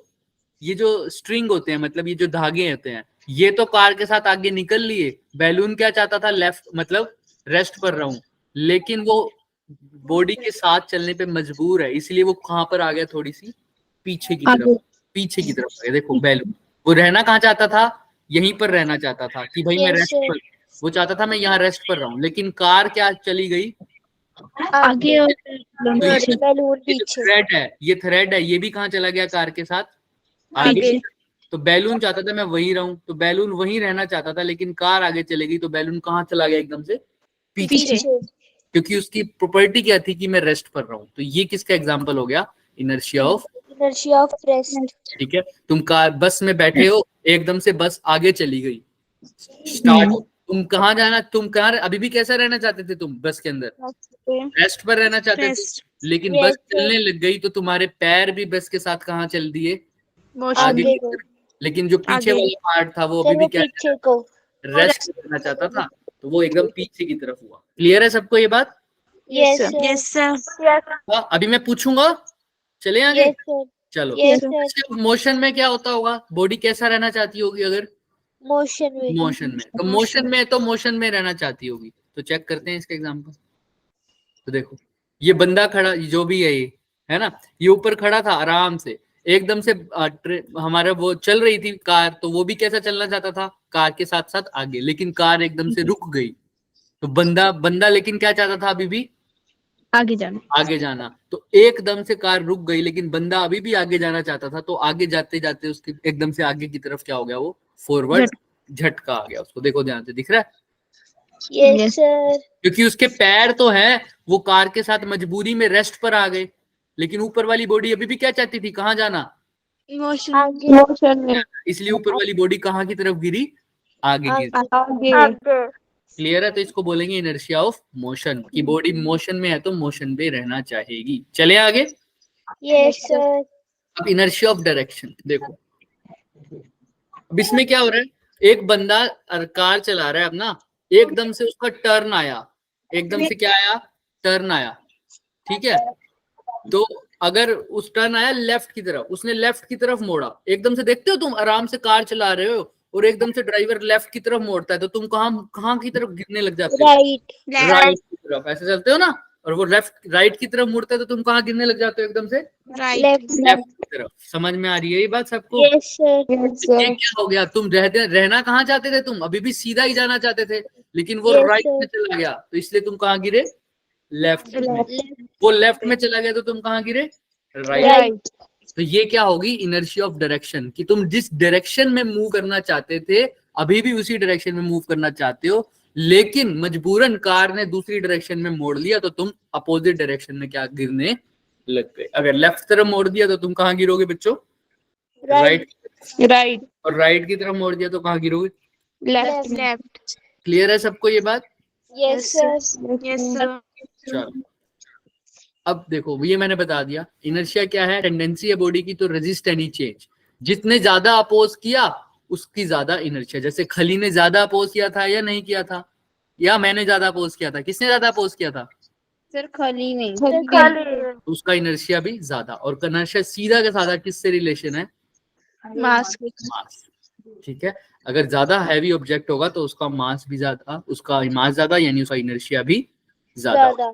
ये जो स्ट्रिंग होते हैं, मतलब ये जो धागे होते हैं, ये तो कार के साथ आगे निकल लिए। बैलून क्या चाहता था, लेफ्ट मतलब रेस्ट पर रहूं, लेकिन वो बॉडी के साथ चलने पे मजबूर है, इसलिए वो कहां पर आ गया, थोड़ी सी पीछे की तरफ, पीछे की तरफ आ गया। देखो बैलून वो रहना कहाँ चाहता था, यहीं पर रहना चाहता था कि भाई मैं Yes, रेस्ट sir. पर, वो चाहता था मैं यहाँ रेस्ट पर रहूं, लेकिन कार क्या चली गई आगे और ये- बैलून ये जो पीछे। थ्रेड है, ये थ्रेड है, ये भी कहाँ चला गया, कार के साथ आगे। तो बैलून चाहता था मैं वहीं रहूं, तो बैलून वहीं रहना चाहता था, लेकिन कार आगे चले गई, तो बैलून कहाँ चला गया, एकदम से पीछे, क्योंकि उसकी प्रॉपर्टी क्या थी कि मैं रेस्ट पर रहूं। तो ये किसका एग्जांपल हो गया, inertia of, Inertia of rest. ठीक है। तुम कार बस में बैठे हो, एकदम से बस आगे चली गई, स्टार्ट, तुम कहाँ जाना, तुम कहाँ अभी भी कैसा रहना चाहते थे, तुम बस के अंदर रेस्ट पर रहना चाहते थे, लेकिन Yes, बस sir. चलने लग गई तो तुम्हारे पैर भी बस के साथ कहाँ चल दिए, आगे आगे की को। तरफ। लेकिन जो पीछे वाला पार्ट था वो अभी सर भी वो क्या पीछे को। रेस्ट करना चाहता था, तो वो एकदम पीछे की तरफ हुआ। क्लियर है सबको ये बात? Yes, sir. Yes, sir. अभी मैं पूछूंगा, चले आगे। Yes, sir. चलो, Yes, sir. मोशन में क्या होता होगा, बॉडी कैसा रहना चाहती होगी, अगर Motion में। मोशन में, तो मोशन में रहना चाहती होगी। तो चेक करते हैं इसका एग्जांपल। तो देखो ये बंदा खड़ा, जो भी है ये, है ना, ये ऊपर खड़ा था आराम से, एकदम से हमारा वो चल रही थी कार, तो वो भी कैसा चलना चाहता था, कार के साथ साथ आगे, लेकिन कार एकदम से रुक गई। तो बंदा लेकिन क्या चाहता था, अभी भी आगे जाना। तो एकदम से कार रुक गई, लेकिन बंदा अभी भी आगे जाना चाहता था, तो आगे जाते जाते उसके एकदम से आगे की तरफ क्या हो गया, वो फॉरवर्ड झटका आ गया उसको। देखो ध्यान से, दिख रहा है, Yes, sir. क्योंकि उसके पैर तो हैं, वो कार के साथ मजबूरी में रेस्ट पर आ गए, लेकिन ऊपर वाली बॉडी अभी भी क्या चाहती थी, कहाँ जाना, आगे। इसलिए ऊपर वाली बॉडी कहाँ की तरफ गिरी, आगे गिरी। आगे। क्लियर है? तो इसको बोलेंगे इनर्शिया ऑफ मोशन, की बॉडी मोशन में है तो मोशन पे रहना चाहेगी। चले आगे। Yes, sir. अब इनर्शिया ऑफ डायरेक्शन देखो, अब इसमें क्या हो रहा है, एक बंदा कार चला रहा है अपना, एकदम से उसका टर्न आया, एकदम से क्या आया, टर्न आया, ठीक है। तो अगर उस टर्न आया लेफ्ट की तरफ, उसने लेफ्ट की तरफ मोड़ा, एकदम से देखते हो तुम आराम से कार चला रहे हो और एकदम से ड्राइवर लेफ्ट की तरफ मोड़ता है, तो तुम कहाँ की तरफ गिरने लग जाते हो, राइट की तरफ, ऐसे चलते हो ना। और वो लेफ्ट राइट की तरफ मुड़ता है तो तुम कहाँ गिरने लग जाते हो, एकदम से Left. लेफ्ट की तरफ। समझ में आ रही है ये बात सबको? Yes, sir. ये क्या हो गया, तुम रहना कहाँ चाहते थे, तुम अभी भी सीधा ही जाना चाहते थे, लेकिन वो Yes, राइट sir. में चला गया, तो इसलिए तुम कहाँ गिरे, लेफ्ट में। वो लेफ्ट में चला गया तो तुम कहाँ गिरे, राइट। तो ये क्या होगी, इनर्शिया ऑफ डायरेक्शन, कि तुम जिस डायरेक्शन में मूव करना चाहते थे अभी भी उसी डायरेक्शन में मूव करना चाहते हो, लेकिन मजबूरन कार ने दूसरी डायरेक्शन में मोड़ लिया, तो तुम अपोजिट डायरेक्शन में क्या गिरने लग गए। अगर लेफ्ट तरफ मोड़ दिया तो तुम कहाँ गिरोगे बच्चों, राइट। और राइट की तरफ मोड़ दिया तो कहाँ गिरोगे, Left. क्लियर है सबको ये बात? Yes, sir. चलो अब देखो, ये मैंने बता दिया इनर्शिया क्या है, टेंडेंसी है बॉडी की टू रेजिस्ट एनी चेंज। जितने ज्यादा अपोज किया उसकी ज्यादा इनर्शिया। जैसे खली ने ज्यादा अपोज किया था या नहीं किया था, या मैंने ज्यादा अपोज किया था, किसने ज्यादा अपोज किया था, सर खाली नहीं, तो उसका इनर्शिया भी ज्यादा। और इनर्शिया सीधा का साधा किससे रिलेशन है, मास मास, ठीक है। अगर ज्यादा हैवी ऑब्जेक्ट होगा तो उसका मास भी ज्यादा, उसका मास ज्यादा, यानी उसका इनर्शिया भी ज्यादा।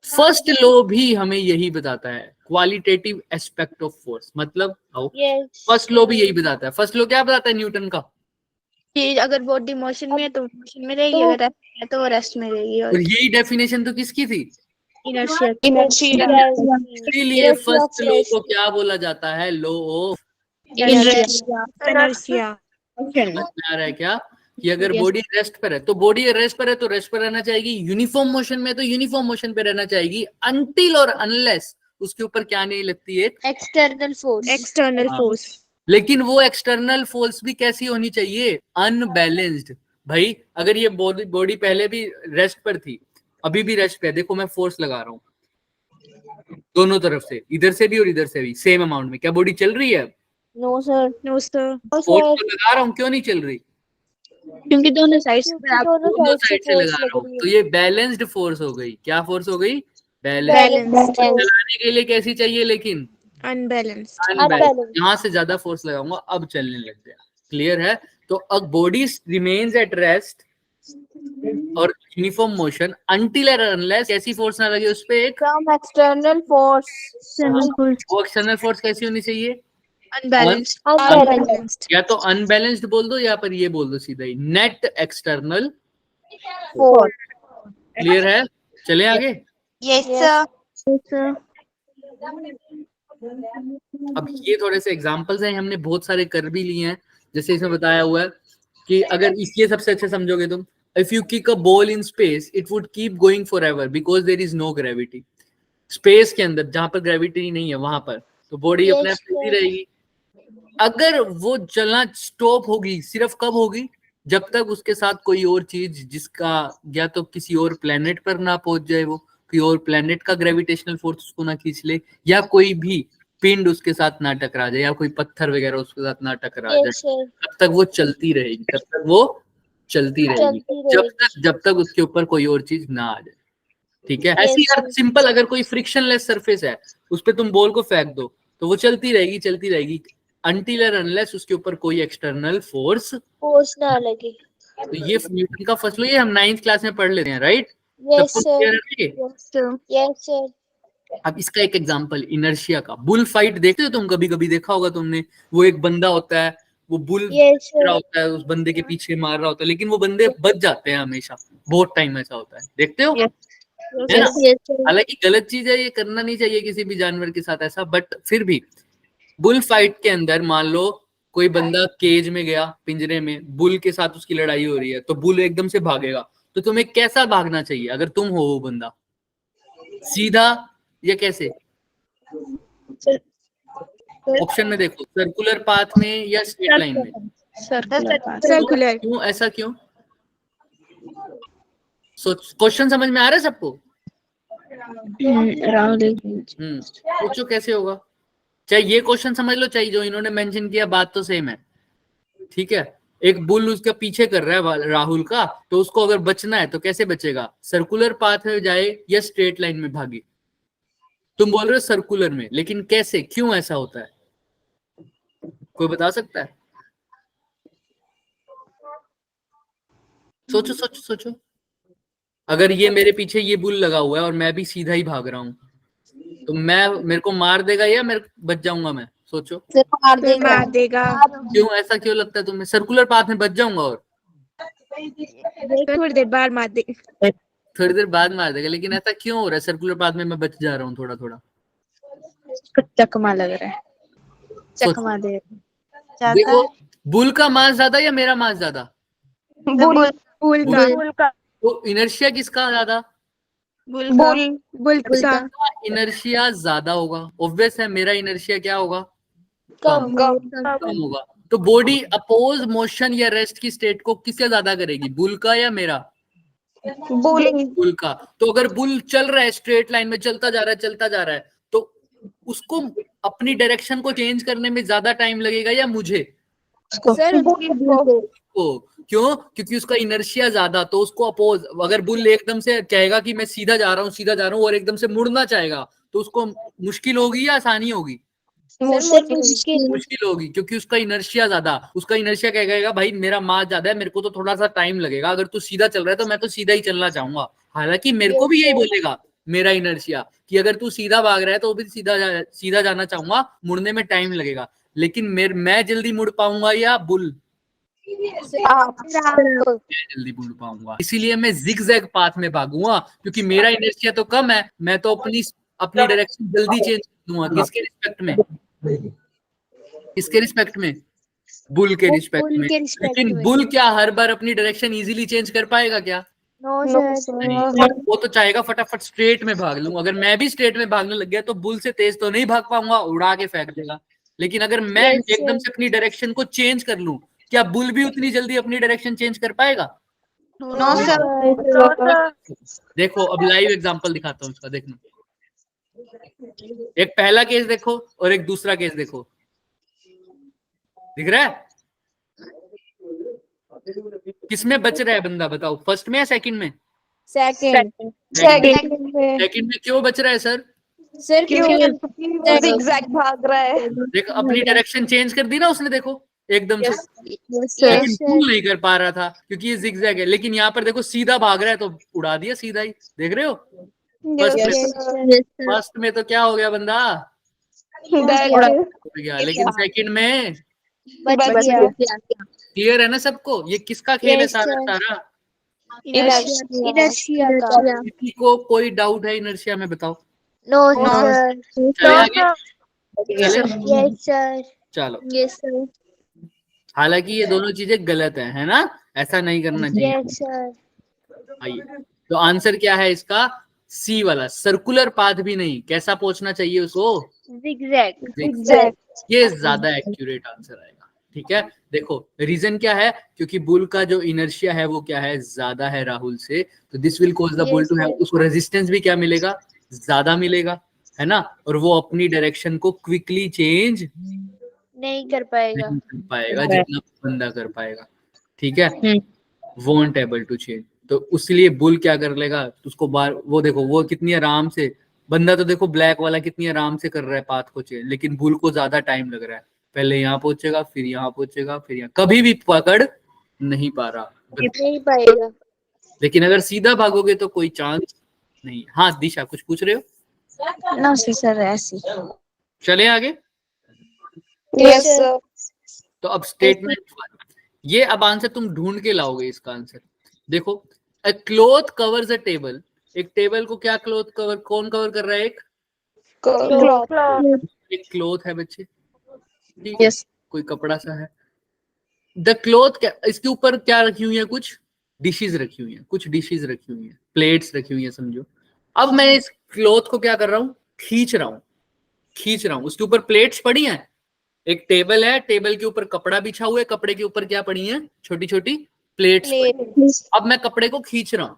फर्स्ट लॉ भी हमें यही बताता है, क्वालिटेटिव एस्पेक्ट ऑफ फोर्स, मतलब Yes. फर्स्ट लॉ भी यही बताता है। फर्स्ट लॉ क्या बताता है न्यूटन का, कि अगर बॉडी मोशन में है तो मोशन में रहेगी, अगर रेस्ट में है तो रेस्ट में रहेगी। और यही डेफिनेशन तो किसकी थी, इनर्शिया इसीलिए फर्स्ट लॉ को क्या बोला जाता है, लॉ ऑफ इनर्शिया। समझ में आ रहा है क्या, कि अगर बॉडी रेस्ट पर है तो बॉडी रेस्ट पर है तो रेस्ट पर रहना चाहेगी, यूनिफॉर्म मोशन में तो यूनिफॉर्म मोशन पे रहना चाहेगी, अनटिल और अनलेस उसके ऊपर क्या नहीं लगती है, External force. लेकिन वो एक्सटर्नल फोर्स भी कैसी होनी चाहिए, अनबैलेंस्ड। भाई अगर ये बॉडी पहले भी रेस्ट पर थी, अभी भी रेस्ट पे है, देखो मैं फोर्स लगा रहा हूँ दोनों तरफ से, इधर से भी और इधर से भी सेम अमाउंट में, क्या बॉडी चल रही है, No, sir. फोर्स तो लगा रहा हूँ, क्यों नहीं चल रही, क्योंकि दोनों साइड से दोनों साइड से लगा रहा हूँ, तो ये बैलेंस्ड फोर्स हो गई। क्या फोर्स हो गई, बैलेंस। Balance. चलाने के लिए कैसी चाहिए, लेकिन अनबैलेंस्ड। Unbalanced. यहाँ से ज्यादा फोर्स लगाऊंगा, अब चलने लग गया। क्लियर है? तो a body remains at rest और यूनिफॉर्म मोशन अनटिल और अनलेस ऐसी फोर्स ना लगे उस पे एक, From external force. वो एक्सटर्नल फोर्स कैसी होनी चाहिए? अनबैलेंस्ड। Unbalanced. या तो अनबैलेंस्ड बोल दो या पर ये बोल दो सीधा ही, नेट एक्सटर्नल। Force. क्लियर है? चले आगे। Yes Yes. सर। अब ये थोड़े से एग्जांपल्स हैं, हमने बहुत सारे कर भी लिए हैं। जैसे इसमें बताया हुआ है कि अगर इसलिए सबसे अच्छे समझोगे तुम, if you kick a ball in space it would keep going forever because there is no gravity. Space के अंदर जहां पर ग्रेविटी नहीं है वहां पर तो बॉडी अपने आप चलती रहेगी। अगर वो चलना स्टॉप होगी, सिर्फ कब होगी? जब तक उसके साथ कोई और चीज जिसका या तो किसी और प्लेनेट पर ना पहुंच जाए, वो कोई और प्लेनेट का ग्रेविटेशनल फोर्स उसको ना खींच ले, या कोई भी पिंड उसके साथ ना टकरा जाए, या कोई पत्थर वगैरह उसके साथ ना टकरा जाए, Yes, sir. तब तक वो चलती रहेगी, तब तक वो चलती रहेगी, जब तक उसके ऊपर कोई और चीज ना आ जाए। ठीक है? ऐसी यार सिंपल, अगर कोई फ्रिक्शनलेस सरफेस है उस पे तुम बॉल को फेंक दो तो वो चलती रहेगी अनटिल और अनलेस उसके ऊपर कोई एक्सटर्नल फोर्स। Force ना लगे. तो ये न्यूटन का फर्स्ट लॉ, ये हम 9th क्लास में पढ़ लेते हैं, राइट? Yes, सबको sir. क्लियर है ये? Yes, sir. अब इसका एक एग्जांपल इनर्शिया का, बुल फाइट देखते हो तुम? कभी कभी देखा होगा तुमने, वो एक बंदा होता है, वो बुल Yes, sir. होता है, उस बंदे के पीछे मार रहा होता है, लेकिन वो बंदे बच जाते हैं हमेशा, बहुत टाइम ऐसा होता है, देखते हो? है ना? Yes, sir. हालांकि गलत चीज है, ये करना नहीं चाहिए किसी भी जानवर के साथ ऐसा, बट फिर भी बुल फाइट के अंदर मान लो कोई बंदा केज में गया, पिंजरे में, बुल के साथ उसकी लड़ाई हो रही है, तो बुल एकदम से भागेगा, तो तुम्हें कैसा भागना चाहिए अगर तुम हो वो बंदा? सीधा या कैसे? ऑप्शन में देखो, सर्कुलर पाथ में या स्ट्रेट लाइन में? सर्कुलर। क्यों? ऐसा क्यों? क्वेश्चन समझ में आ रहा है सबको? सोचो कैसे होगा। चाहे ये क्वेश्चन समझ लो, चाहे जो इन्होंने मेंशन किया, बात तो सेम है। ठीक है? एक बुल उसका पीछे कर रहा है राहुल का, तो उसको अगर बचना है तो कैसे बचेगा? सर्कुलर पाथ में जाए या स्ट्रेट लाइन में भागे? तुम बोल रहे हो सर्कुलर में, लेकिन कैसे, क्यों ऐसा होता है? कोई बता सकता है? सोचो सोचो सोचो। अगर ये मेरे पीछे ये बुल लगा हुआ है और मैं भी सीधा ही भाग रहा हूं, तो मेरे को मार देगा या मेरे बच जाऊंगा मैं? सोचो। मार देगा। क्यों? ऐसा क्यों लगता है तुम्हें? सर्कुलर पाथ में बच जाऊंगा और थोड़ी देर बाद मार देगा। थोड़ी देर बाद मार देगा, लेकिन ऐसा क्यों हो रहा है? सर्कुलर पाथ में मैं बच जा रहा हूँ थोड़ा थोड़ा। चकमा लग रहा है, चकमा दे। देखो, बुल का मास ज्यादा या मेरा मास ज्यादा? बुल का। तो इनर्शिया किसका ज्यादा? बुल का। इनर्शिया ज्यादा होगा, ऑब्वियस है। मेरा इनर्शिया क्या होगा? कम. कम होगा। तो बॉडी अपोज मोशन या रेस्ट की स्टेट को किससे ज्यादा करेगी, बुल का या मेरा? बुल का। तो अगर बुल चल रहा है, स्ट्रेट लाइन में चलता जा रहा है, तो उसको अपनी डायरेक्शन को चेंज करने में ज्यादा टाइम लगेगा या मुझे? सर क्यों? क्योंकि उसका इनर्शिया ज्यादा, तो उसको अपोज, अगर बुल एकदम से कहेगा कि मैं सीधा जा रहा हूँ और एकदम से मुड़ना चाहेगा, तो उसको मुश्किल होगी या आसानी होगी? मुश्किल होगी, क्योंकि उसका इनर्शिया ज्यादा। उसका इनर्शिया क्या कहेगा, भाई मेरा मास ज्यादा है, मेरे को तो थोड़ा सा टाइम लगेगा, अगर तू सीधा चल रहा है तो मैं तो सीधा ही चलना चाहूंगा। हालांकि मेरे को भी यही बोलेगा मेरा इनर्शिया कि अगर तू सीधा भाग रहा है तो भी सीधा जाना चाहूंगा, मुड़ने में टाइम लगेगा। लेकिन मैं जल्दी मुड़ पाऊंगा या बुल? जल्दी मुड़ पाऊंगा, इसीलिए मैं जिगजैग पाथ में भागूंगा, क्योंकि मेरा इनर्शिया तो कम है, मैं तो अपनी डायरेक्शन जल्दी चेंज कर दूंगा। किसके रिस्पेक्ट में? किसके रिस्पेक्ट में? बुल के रिस्पेक्ट में। लेकिन बुल क्या हर बार अपनी डायरेक्शन इजीली चेंज कर पाएगा क्या? नहीं, वो तो चाहेगा फटाफट स्ट्रेट में भाग लूं। अगर मैं भी स्ट्रेट में भागने लग गया तो बुल से तेज तो नहीं भाग पाऊंगा, उड़ा के फेंक देगा। लेकिन अगर मैं एकदम से अपनी डायरेक्शन को चेंज कर लूं, क्या बुल भी उतनी जल्दी अपनी डायरेक्शन चेंज कर पाएगा? No sir. देखो, अब लाइव एग्जांपल दिखाता हूँ इसका, देखना। एक पहला केस देखो और एक दूसरा केस देखो, दिख रहा है? किसमें बच रहा है बंदा, बताओ, फर्स्ट में या सेकंड में? Second. सेकंड में। क्यों बच रहा है सर? सर क्योंकि वो zigzag भाग रहा है। देख अपनी डायरेक्शन चेंज कर दी ना उसने, देखो एकदम से। Yes, sir. लेकिन पुल नहीं कर पा रहा था क्योंकि ये जिगजैग है, लेकिन यहाँ पर देखो सीधा भाग रहा है तो उड़ा दिया सीधा ही, देख रहे हो। फर्स्ट में Yes, तो, sir. फर्स्ट में तो क्या हो गया बंदा, That हो गया, लेकिन सेकंड में बच बच गया। गया। क्लियर है ना सबको। ये किसका खेल है Yes, सारा sir. सारा। इनर्शिया का। किसी को कोई डाउट है इनर्शिया में, बताओ। No, No, sir. चले आगे, Yes, चले, sir. Yes, sir. चलो। Yes, sir. हालांकि ये दोनों चीजें गलत है ना, ऐसा नहीं करना चाहिए। Yes, sir. आइए, तो आंसर क्या है इसका, सी वाला, सर्कुलर पाथ भी नहीं, कैसा पहुंचना चाहिए उसको, Zigzag. Zigzag. ये ज्यादा एक्यूरेट आंसर आएगा। ठीक है, देखो रीजन क्या है, क्योंकि बुल का जो इनर्शिया है वो क्या है, ज्यादा है राहुल से, तो this will cause the bull to have, उसको रेजिस्टेंस भी क्या मिलेगा, ज्यादा मिलेगा, है ना, और वो अपनी डायरेक्शन को क्विकली चेंज नहीं कर पाएगा। नहीं कर पाएगा जितना बंदा कर पाएगा। ठीक है, वोंट एबल टू चेंज, तो उसलिए बुल क्या कर लेगा, उसको बार, वो देखो वो कितनी आराम से, बंदा तो देखो ब्लैक वाला कितनी आराम से कर रहा है पाथ को चेंज, लेकिन बुल को ज्यादा टाइम लग रहा है, पहले यहाँ पहुंचेगा, फिर यहाँ पहुंचेगा, फिर यहाँ, कभी भी पकड़ नहीं पा रहा। नहीं पाएगा। लेकिन अगर सीधा भागोगे तो कोई चांस नहीं। हाँ दिशा कुछ पूछ रहे हो। No, sir. ऐसी. चले आगे। Yes, sir. तो अब स्टेटमेंट ये, अब आंसर तुम ढूंढ के लाओगे इसका आंसर। देखो, अ क्लॉथ कवर्स अ टेबल, एक टेबल को क्या क्लॉथ कवर, कौन कवर कर रहा है, एक क्लॉथ है बच्चे, ठीक है, कोई कपड़ा सा है। द क्लॉथ, क्या इसके ऊपर क्या रखी हुई है, कुछ डिशेज रखी हुई है, कुछ डिशेज रखी हुई है, प्लेट्स रखी हुई है समझो। अब मैं इस क्लॉथ को क्या कर रहा हूँ, खींच रहा हूँ, उसके ऊपर प्लेट्स पड़ी हैं, एक टेबल है, टेबल के ऊपर कपड़ा बिछा हुआ है, कपड़े के ऊपर क्या पड़ी है, छोटी छोटी प्लेट्स पड़ी। अब मैं कपड़े को खींच रहा हूं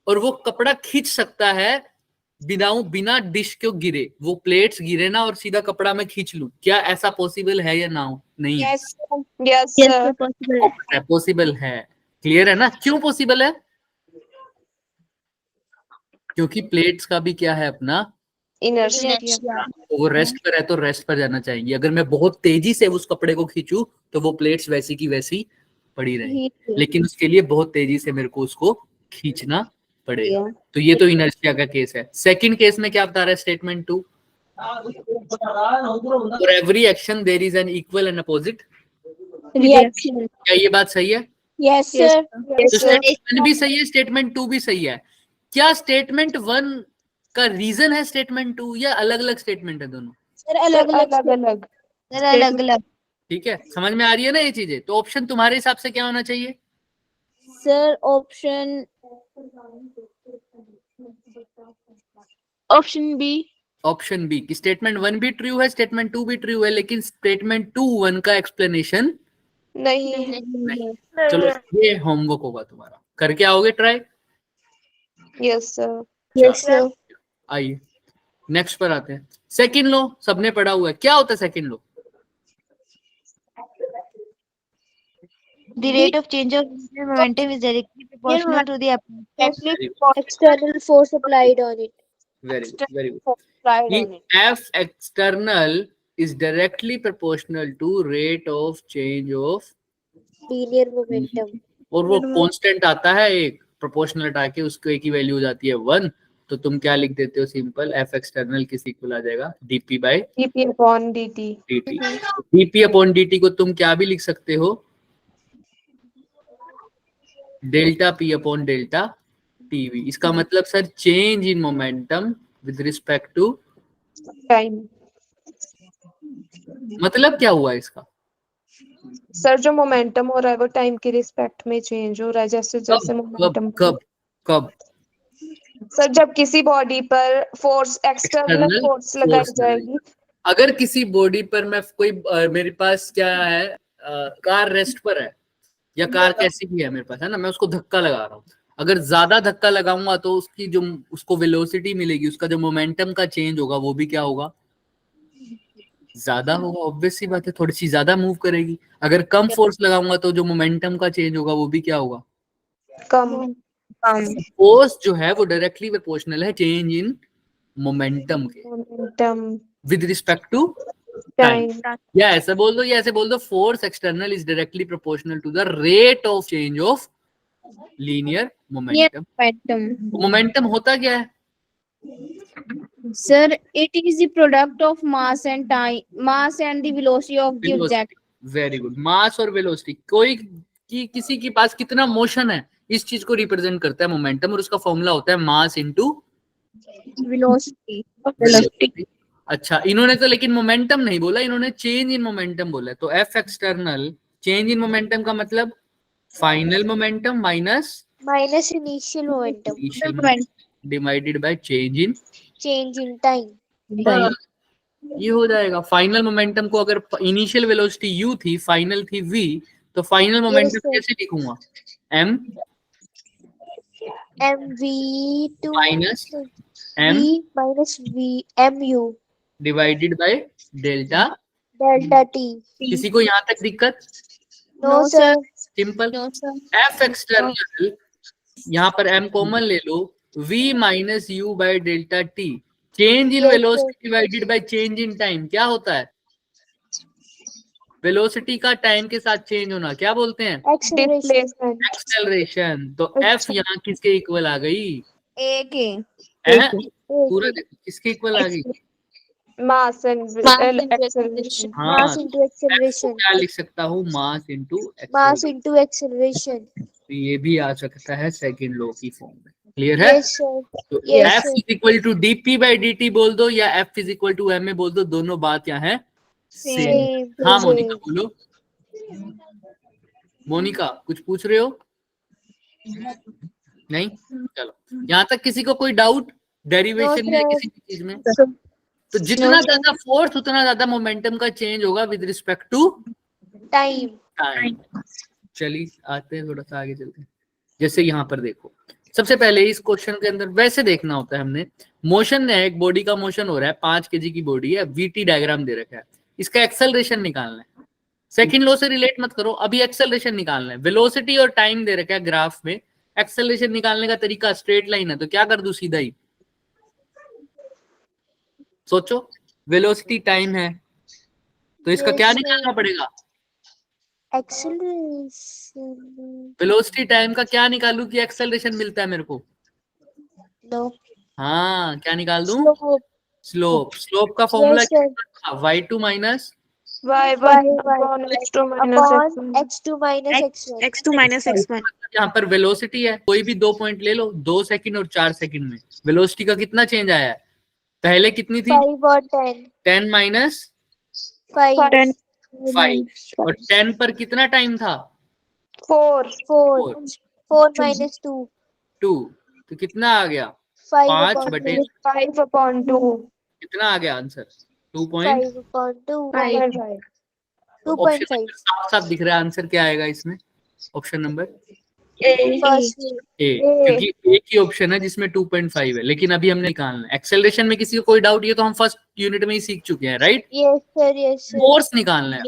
और वो कपड़ा खींच सकता है बिना डिश को गिरे, वो प्लेट्स गिरे ना और सीधा कपड़ा मैं खींच लूं, क्या ऐसा पॉसिबल है या ना हो, नहीं है। Yes, yes, Yes, sir. sir. Possible. Possible है, क्लियर है ना, क्यों पॉसिबल है, क्योंकि प्लेट्स का भी क्या है अपना, Inertia. तो वो रेस्ट पर है तो रेस्ट पर जाना चाहिए। अगर मैं बहुत तेजी से उस कपड़े को खींचूं तो वो प्लेट्स वैसी की वैसी पड़ी रहेगी, लेकिन उसके लिए बहुत तेजी से मेरे को उसको खींचना पड़ेगा। तो ये तो इनर्शिया का केस है। सेकंड केस में क्या बता रहा है statement 2, for every action there is an equal and opposite Reaction. क्या ये बात सही है। Yes, Yes, sir. तो स्टेटमेंट 1 भी सही है, स्टेटमेंट 2 भी सही है। क्या स्टेटमेंट 1 का रीजन है स्टेटमेंट 2, या अलग अलग स्टेटमेंट है दोनों, सर अलग अलग। Sir, अलग-अलग. ठीक है, समझ में आ रही है ना ये चीजें। तो ऑप्शन तुम्हारे हिसाब से क्या होना चाहिए, sir option Option B. Option B कि स्टेटमेंट 1 भी ट्रू है, स्टेटमेंट 2 भी ट्रू है, लेकिन स्टेटमेंट 2 1 का एक्सप्लेनेशन नहीं। चलो ये होमवर्क होगा तुम्हारा, करके आओगे try. Yes sir. Yes, sir. आइए नेक्स्ट पर आते हैं। सेकंड लॉ सबने पढ़ा हुआ है, क्या होता है second law, The rate of change of momentum is directly proportional to the External force applied on it. Very very Applied on good. it. F external is directly proportional to rate of change of, Linear momentum. और वो constant आता है एक, proportional हटा के उसको एक ही value हो जाती है 1, तो तुम क्या लिख देते हो, सिंपल एफ एक्सटर्नल किस इक्वल आ जाएगा, dp by dp upon dt. dt। dp upon dt को तुम क्या भी लिख सकते हो, delta p upon delta tv। इसका मतलब sir change in momentum with respect to Time. मतलब क्या हुआ इसका, सर जो मोमेंटम हो रहा है वो टाइम के रिस्पेक्ट में चेंज हो रहा है, जैसे जैसे कब मोमेंटम। कब कब सर जब किसी बॉडी पर फोर्स एक्सटर्नल External फोर्स लगाई force जाएगी। अगर किसी बॉडी पर मैं कोई मेरे पास क्या है, कार रेस्ट पर है या कार कैसी भी है मेरे पास, है ना, मैं उसको धक्का लगा रहा हूँ, अगर ज्यादा धक्का लगाऊंगा तो उसकी जो उसको वेलोसिटी मिलेगी, उसका जो मोमेंटम का चेंज होगा वो भी क्या होगा, ज्यादा होगा। ऑब्वियस सी बात है, थोड़ी सी ज्यादा मूव करेगी। अगर कम फोर्स लगाऊंगा तो जो मोमेंटम का चेंज होगा वो भी क्या होगा, कम। फोर्स जो है वो डायरेक्टली प्रोपोर्शनल है चेंज इन मोमेंटम के Momentum. With respect to time. Time. या ऐसे बोल दो, या ऐसे बोल दो, force external is directly proportional to the rate of change of linear momentum. Momentum. Momentum होता क्या है? Sir, it is the product of mass and time, mass and the velocity of the object. Very good. Mass और velocity, कोई किसी के पास कितना motion है, इस चीज को रिप्रेजेंट करता है मोमेंटम, और उसका फॉर्मूला होता है मास इनटू Velocity. वेलोसिटी। अच्छा, इन्होंने तो लेकिन मोमेंटम नहीं बोला, इन्होंने चेंज इन मोमेंटम बोला। तो F external change in momentum का मतलब final momentum minus Minus initial momentum. Divided by change in. Change in time. ये हो जाएगा। फाइनल मोमेंटम को अगर इनिशियल वेलोसिटी u थी, फाइनल थी v, तो फाइनल मोमेंटम sir. कैसे लिखूंगा? m mv to minus m v minus v mu divided by delta. delta t. किसी को यहाँ तक दिक्कत? No, sir. Simple. No, sir. F external, यहाँ पर m कॉमन ले लो, v minus you by delta T. Change in Yes, velocity divided by change in time क्या होता है? वेलोसिटी का टाइम के साथ चेंज होना क्या बोलते हैं? Acceleration. Displacement. एक्सेलरेशन। तो एफ यहाँ किसके इक्वल आ गई? A के. हैं? A. पूरा देखो किसके इक्वल आ गई? Mass and Mass and acceleration. हाँ, Mass into F को acceleration. क्या लिख सकता हूँ? Mass into Mass into acceleration. ये भी आ सकता है सेकंड लॉ की फॉर्म में। क्लियर है? Yes, sir. तो Yes, F sir. Is equal to D P by D T बोल दो, या F is equal to M A बोल दो, दोनों बात यहाँ है सेम। Same. हाँ Same. मोनिका बोलो। मोनिका कुछ पूछ रहे हो? नहीं? चलो, यहाँ तक किसी को कोई डाउट डेरिवेशन में, sir. किसी भी चीज में? तो जितना ज्यादा फोर्स उतना ज्यादा मोमेंटम का चेंज होगा with respect to Time. Time. चलिए आते हैं, थोड़ा सा आगे चलते हैं। जैसे यहाँ पर देखो, सबसे पहले इस क्वेश्चन के अंदर वैसे देखना होता है हमने, मोशन है, एक बॉडी का मोशन हो रहा है, 5 kg की बॉडी है, वीटी डायग्राम दे रखा है, इसका एक्सेलरेशन निकालना है। सेकंड लॉ से रिलेट मत करो, अभी एक्सेलरेशन निकालना है। वेलोसिटी और टाइम दे रखा है ग्राफ में, एक्सेलरेशन निकालने का तरीका स्ट्रेट लाइन है, तो क्या कर दूं? सीधा ही सोचो, वेलोसिटी टाइम है, तो इसका क्या Yes, sir. निकालना पड़ेगा? Acceleration. वेलोसिटी टाइम का क्या निकालूं कि एक्सेलरेशन मिलता है मेरे को? No. हाँ, क्या निकाल दूं? Slope. स्लोप। स्लोप का फॉर्मूला Yes, क्या sir. था? y2 minus Y1 upon X2 minus Upon X1. x2 minus x1. X2 minus X1. यहाँ पर वेलोसिटी है, कोई भी 2 पॉइंट ले लो, 2 सेकंड और 4 सेकंड में वेलोसिटी का कितना चेंज आया है? पहले कितनी थी? 5 और 10. 10 माइनस 5. 5, और 10 पर कितना टाइम था? 4. 4. 4 minus 2. 2, तो कितना आ गया? 5 5 upon बटे 2. 5 upon 2. कितना आ गया आंसर? 5 upon 2. 5. 2.5. साफ साफ दिख रहा है आंसर क्या आएगा इसमें? Option number First. ए, क्योंकि एक ही ऑप्शन है जिसमें 2.5 है, लेकिन अभी हमने निकालना है। एक्सेलरेशन में किसी को कोई डाउट, ये तो हम फर्स्ट यूनिट में ही सीख चुके हैं, right? Yes, sir. Yes, sir. Force निकालना है।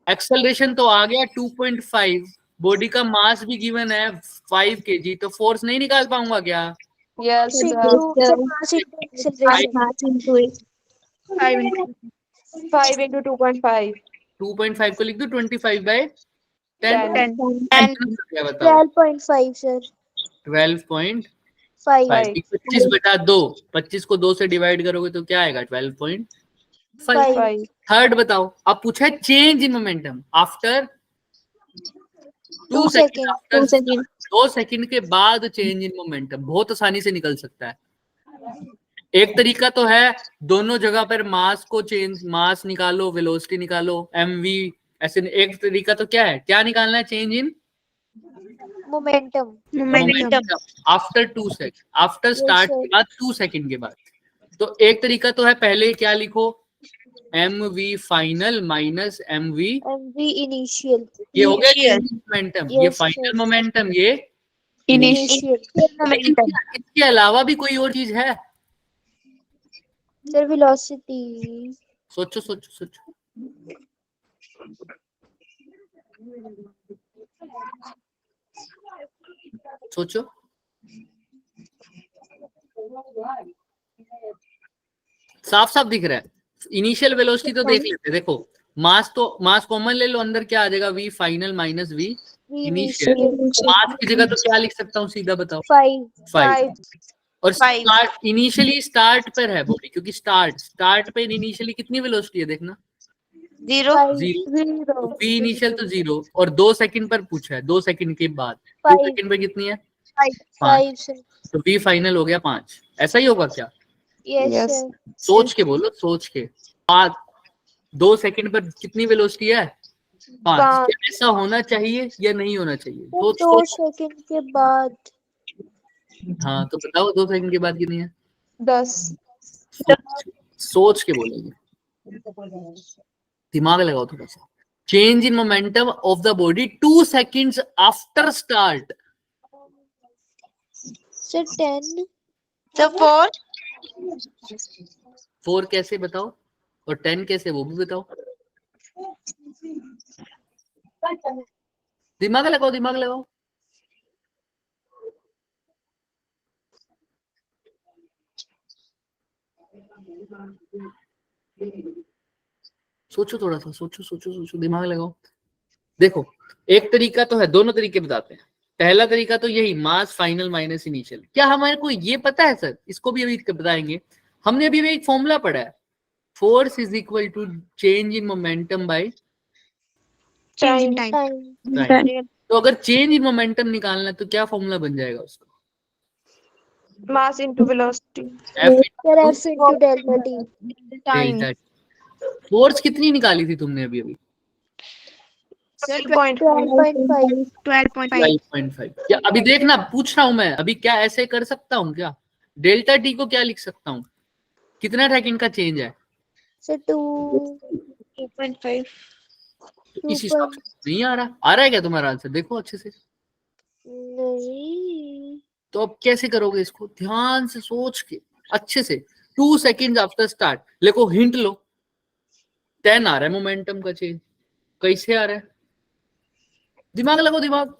एक्सेलरेशन तो आ गया 2.5, बॉडी का मास भी गिवन है 5 kg, तो फोर्स नहीं निकाल पाऊंगा क्या? Yes, sir. Sir, mass into acceleration. Mass into it. 5 into 5 into 2.5. 2.5 को लिख दो 25 बाय 10। 10. क्या बताओ? 12.5, sir. 12.5। 5. 25 बटा 2, 25 को 2 से डिवाइड करोगे तो क्या आएगा? 12.5। 5. थर्ड बताओ, अब पूछा है change in momentum after 2 2 second. seconds. 2 seconds. 2 second के बाद चेंज इन मोमेंटम बहुत आसानी से निकल सकता है। एक तरीका तो है दोनों जगह पर मास को चेंज, मास निकालो, वेलोसिटी निकालो, mv। ऐसे एक तरीका तो क्या है, क्या निकालना है? चेंज इन Momentum. Momentum after 2 second, after start sir. के बाद 2 सेकंड के बाद। तो एक तरीका तो है, पहले क्या लिखो? mv final minus mv, mv initial. ये हो गया मोमेंटम, ये Yes, फाइनल sir. मोमेंटम, ये Initial. Momentum. इसके अलावा भी कोई और चीज है? Sir, velocity. सोचो सोचो सोचो। सोचो। साफ साफ दिख रहा है। इनिशियल वेलोसिटी तो देख लेते हैं, देखो मास कॉमन ले लो, अंदर क्या आ जाएगा, v final minus v initial. Mass की जगह तो क्या लिख सकता हूँ, सीधा बताओ, 5। और स्टार्ट इनिशियली स्टार्ट पर है बॉडी, क्योंकि स्टार्ट पे इनिशियली कितनी वेलोसिटी है देखना, 0 0। v इनिशियल तो 0 और 2 सेकंड पर पूछा है, 2 सेकंड के बाद 2 सेकंड पे कितनी है 5, तो v फाइनल हो गया 5। ऐसा ही होगा क्या, यस सोच के बोलो, सोच के। 5 2 सेकंड पर कितनी वेलोसिटी है 5। पाँच। क्या ऐसा होना चाहिए या नहीं होना चाहिए, तो 2 सेकंड के बाद हाँ तो बताओ 2 सेकंड के बाद कितनी है, 10 सोच के बोलेंगे, दिमाग लगाओ थोड़ा सा। Change in momentum of the body 2 seconds after start. Sir 10 तो 4 4 कैसे बताओ, और 10 कैसे वो भी बताओ, दिमाग लगाओ, दिमाग लगाओ। सोचो थोड़ा सा, सोचो दिमाग लगाओ। देखो एक तरीका तो है, दोनों तरीके बताते हैं। पहला तरीका तो यही, मास फाइनल माइनस इनिशियल। क्या हमारे को ये पता है सर, इसको भी अभी बताएंगे। हमने अभी एक फॉर्मूला पढ़ा है, force is equal to change in momentum by time time. तो अगर चेंज इन मोमेंटम निकालना है तो क्या फॉर्मूला बन जाएगा उसका, mass into velocity. F sir F into delta T delta. Force कितनी निकाली थी तुमने अभी अभी, 12.5 12.5 क्या अभी देखना, पूछ रहा हूं मैं अभी, क्या ऐसे कर सकता हूँ क्या, डेल्टा टी को क्या लिख सकता हूँ, कितना सेकंड का चेंज है, सर 2.5 तो इस हिसाब से नहीं आ रहा है क्या तुम्हारा आंसर, देखो अच्छे से। नहीं तो अब कैसे करोगे इसको, ध्यान से सोच के अच्छे से। 2 सेकंड आफ्टर स्टार्ट, देखो हिंट लो, 10 आ रहा है मोमेंटम का चेंज, कैसे आ रहा है, दिमाग लगाओ, दिमाग।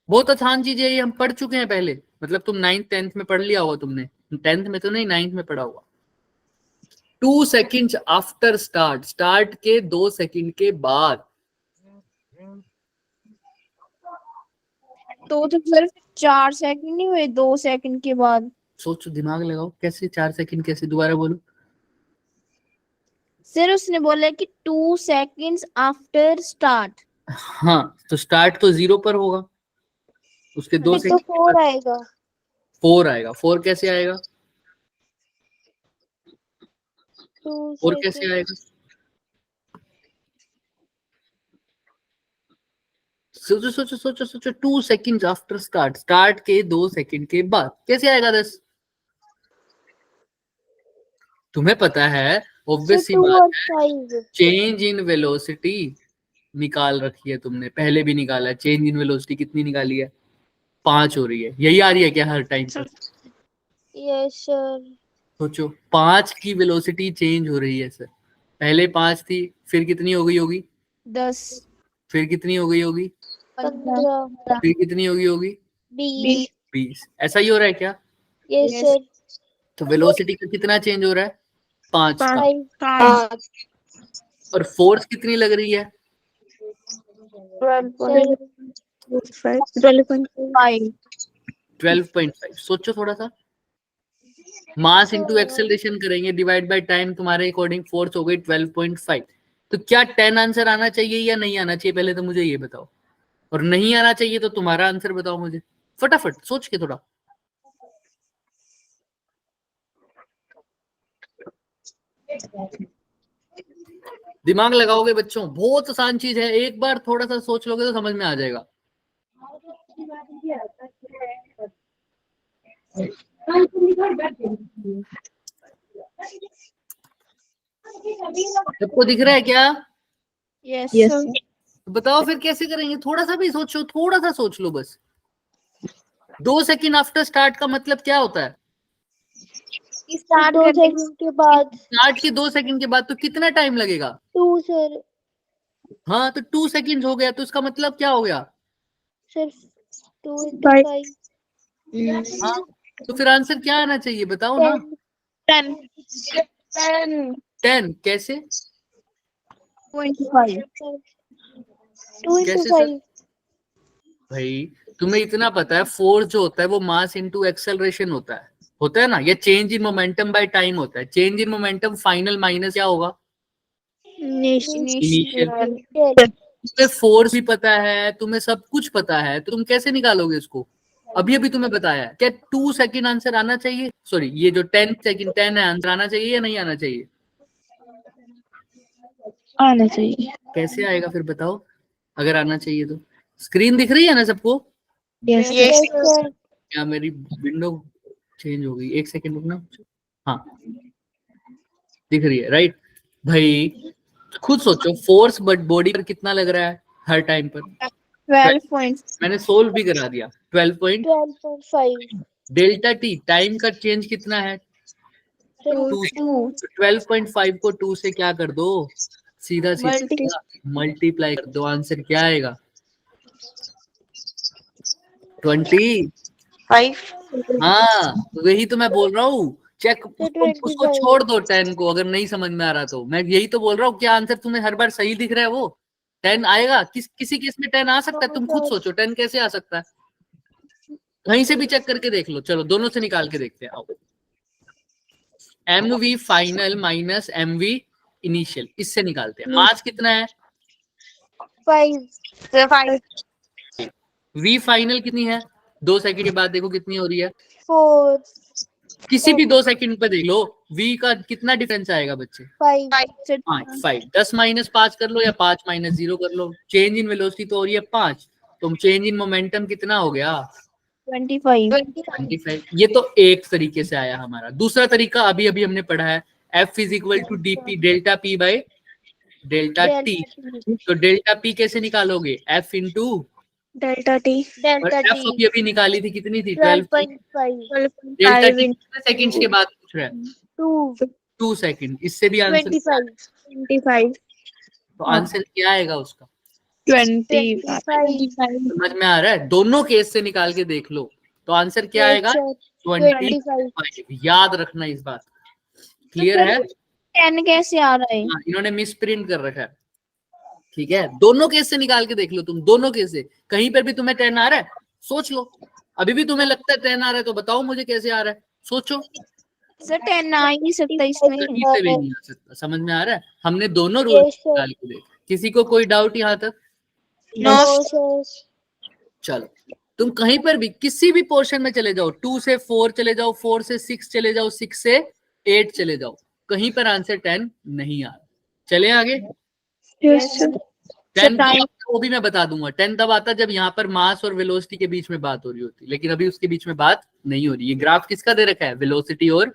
बहुत आसान चीज है ये, हम पढ़ चुके हैं पहले, मतलब तुम 9th 10th में पढ़ लिया होगा तुमने, 10th में तो नहीं 9th में पढ़ा होगा। 2 सेकंड आफ्टर स्टार्ट के 2 सेकंड के बाद, तो फिर 4 सेकंड नहीं हुए, 2 सेकंड के बाद। सोचो दिमाग लगाओ, कैसे 4 सेकंड, कैसे, दोबारा बोलो। सर उसने बोला कि 2 सेकंड्स आफ्टर स्टार्ट। हाँ तो स्टार्ट तो 0 पर होगा, उसके 2 फिर तो सेकंड 4 आएगा 4 आएगा। 4 कैसे आएगा, 2 4 कैसे सेकंड आएगा, सोचो 2 सेकंड आफ्टर स्टार्ट के 2 सेकंड के बाद कैसे आएगा 10, तुम्हें पता है, ऑब्वियस सी 2 बात और है। 5 चेंज इन वेलोसिटी निकाल रखी है तुमने, पहले भी निकाला है, चेंज इन वेलोसिटी कितनी निकाली है, 5 हो रही है, यही आ रही है क्या हर टाइम पर, यस सर सोचो 5 की वेलोसिटी चेंज हो रही है सर, पहले 5 थी, फिर कितनी हो गई होगी 10 फिर कितनी हो गई होगी 15 फिर कितनी होगी 20 20। ऐसा ही हो रहा है क्या, यस सर तो वेलोसिटी का कितना चेंज हो रहा है 5 का, 5 और फोर्स कितनी लग रही है 12.5 12.5। सोचो थोड़ा सा, मास इंटू एक्सेलरेशन करेंगे डिवाइड बाय टाइम, तुम्हारे अकॉर्डिंग फोर्स हो गई 12.5। तो क्या 10 आंसर आना चाहिए या नहीं आना चाहिए, पहले तो मुझे ये बताओ, और नहीं आना चाहिए तो तुम्हारा आंसर बताओ मुझे, फटाफट सोच के थोड़ा। दिमाग लगाओगे बच्चों, बहुत आसान चीज है, एक बार थोड़ा सा सोच लोगे तो समझ में आ जाएगा। सबको दिख रहा है क्या, यस तो बताओ फिर कैसे करेंगे, थोड़ा सा भी सोचो, थोड़ा सा सोच लो बस। 2 सेकंड आफ्टर स्टार्ट का मतलब क्या होता है, स्टार्ट 2 करने सेकंड के बाद स्टार्ट के 2 सेकंड के बाद, तो कितना टाइम लगेगा, 2 सर हाँ तो 2 सेकंड हो गया, तो इसका मतलब क्या हो गया, सर 2 into 5 हाँ तो फिर आंसर क्या आना चाहिए बताओ ना, 10 10 कैसे? 25 2 कैसे into सर? 5 भाई तुम्हें इतना पता है फोर्स जो होता है वो मास इंटू एक्सेलरेशन होता है ना, ये change in momentum by time होता है। Change in momentum final minus क्या होगा? इनिशियल। तुम्हें फोर्स भी पता है, तुम्हें सब कुछ पता है, तो तुम कैसे निकालोगे इसको? अभी अभी तुम्हें बताया है। क्या 2 सेकंड आंसर आना चाहिए? सॉरी, ये जो 10 सेकंड 10 है, आंसर आना चाहिए या नहीं आना चाहिए? आना चाहिए। कैसे आएगा फिर बताओ, अगर आना चाहिए तो? स्क्रीन दिख रही है ना सबको? यस yes sir क्या मेरी विंडो चेंज हो गई? एक सेकंड रुकना। हाँ दिख रही है, राइट। भाई खुद सोचो, फोर्स बट बॉडी पर कितना लग रहा है हर टाइम पर? 12 points मैंने सोल्व भी करा दिया। 12 12.5 डेल्टा टी टाइम का चेंज कितना है? sir 2। 2 12.5 को 2 से क्या कर दो? सीधा Multi- सीधा मल्टीप्लाई कर दो। आंसर क्या आएगा? 20। हाँ वही तो मैं बोल रहा हूँ। चेक उसको 25 छोड़ दो 10 को, अगर नहीं समझ में आ रहा तो। मैं यही तो बोल रहा हूँ, क्या आंसर तुम्हें हर बार सही दिख रहा है? वो 10 आएगा? किसी केस में 10 आ सकता है? तुम खुद सोचो 10 कैसे आ सकता है? कहीं से भी चेक करके देख लो। चलो दोनों से निकाल के देखते हैं। आओ, MV final minus MV initial, इससे निकालते हैं। मास कितना है? 5 V फाइनल कितनी है? 2 सेकंड के बाद देखो कितनी हो रही है। 4 किसी भी 2 सेकंड पे देख लो, V का कितना डिफरेंस आएगा बच्चे? 5 5। 10 माइनस 5 कर लो या 5 माइनस 0 कर लो। चेंज इन वेलोसिटी तो हो रही है 5, तो चेंज इन मोमेंटम कितना हो गया? 25 25। ये तो एक तरीके से आया हमारा। दूसरा तरीका अभी अभी हमने पढ़ा है, F is equal to DP delta P by delta T। तो डेल्टा P कैसे निकालोगे? F इंटू delta t और delta F t अभी अभी निकाली थी, कितनी थी? 12। 12.5 डेल्टा 12.5 T कितने सेकंड्स के बाद पूछ रहा है? 2 2 सेकंड। इससे भी आंसर 25 25 तो आंसर क्या आएगा उसका? 25 समझ में आ रहा है? दोनों केस से निकाल के देख लो तो आंसर क्या yes आएगा? sir 25। याद रखना इस बात। क्लियर है? 10 कैसे आ रहा है? हाँ, इन्होंने मिस प्रिंट कर रखा है। ठीक है, दोनों केस से निकाल के देख लो तुम। दोनों केस से कहीं पर भी तुम्हें 10 आ रहा है, सोच लो। अभी भी तुम्हें लगता है 10 आ रहा है तो बताओ मुझे कैसे आ रहा है, सोचो। सर 10 आ ही नहीं सकता इसमें। कहीं से भी नहीं आ सकता। समझ में आ रहा है? हमने दोनों रूल yes sir निकाल के देखे। किसी को कोई डाउट यहाँ तक? no sir चलो तुम कहीं पर भी किसी भी पोर्शन में चले जाओ, 2 से 4 चले जाओ, 4 से 6 चले जाओ, 6 से 8 चले जाओ, कहीं पर आंसर 10 नहीं आ रहा। चले आगे। yes sir 10 कब आता, वो भी मैं बता दूंगा। 10 तब आता जब यहाँ पर मास और वेलोसिटी के बीच में बात हो रही होती, लेकिन अभी उसके बीच में बात नहीं हो रही। ये ग्राफ किसका दे रखा है? वेलोसिटी और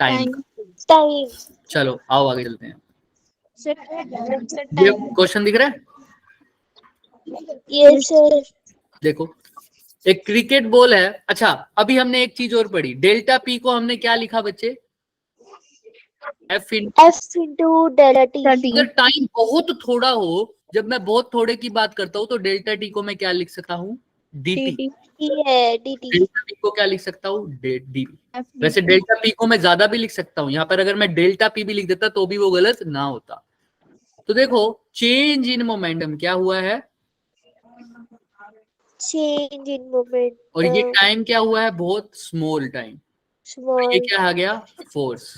टाइम का। time चलो आओ आगे चलते हैं। सर ये क्वेश्चन दिख रहा है? yes sir देखो एक क्रिकेट बॉल है। अच्छा अभी हमने एक चीज और पढ़ी, डेल्टा पी को हमने क्या लिखा बच्चे? F into. f into delta t अगर टाइम बहुत थोड़ा हो, जब मैं बहुत थोड़े की बात करता हूँ, तो डेल्टा टी को मैं क्या लिख सकता हूँ? dt। t है dt डेल्टा पी को क्या लिख सकता हूँ? डी। वैसे डेल्टा पी को मैं ज्यादा भी लिख सकता हूँ। यहाँ पर अगर मैं डेल्टा पी भी लिख देता तो भी वो गलत ना होता। तो देखो चेंज इन मोमेंटम क्या हुआ है, change in moment और ये टाइम क्या हुआ है? बहुत स्मॉल टाइम। small ये क्या आ गया? फोर्स।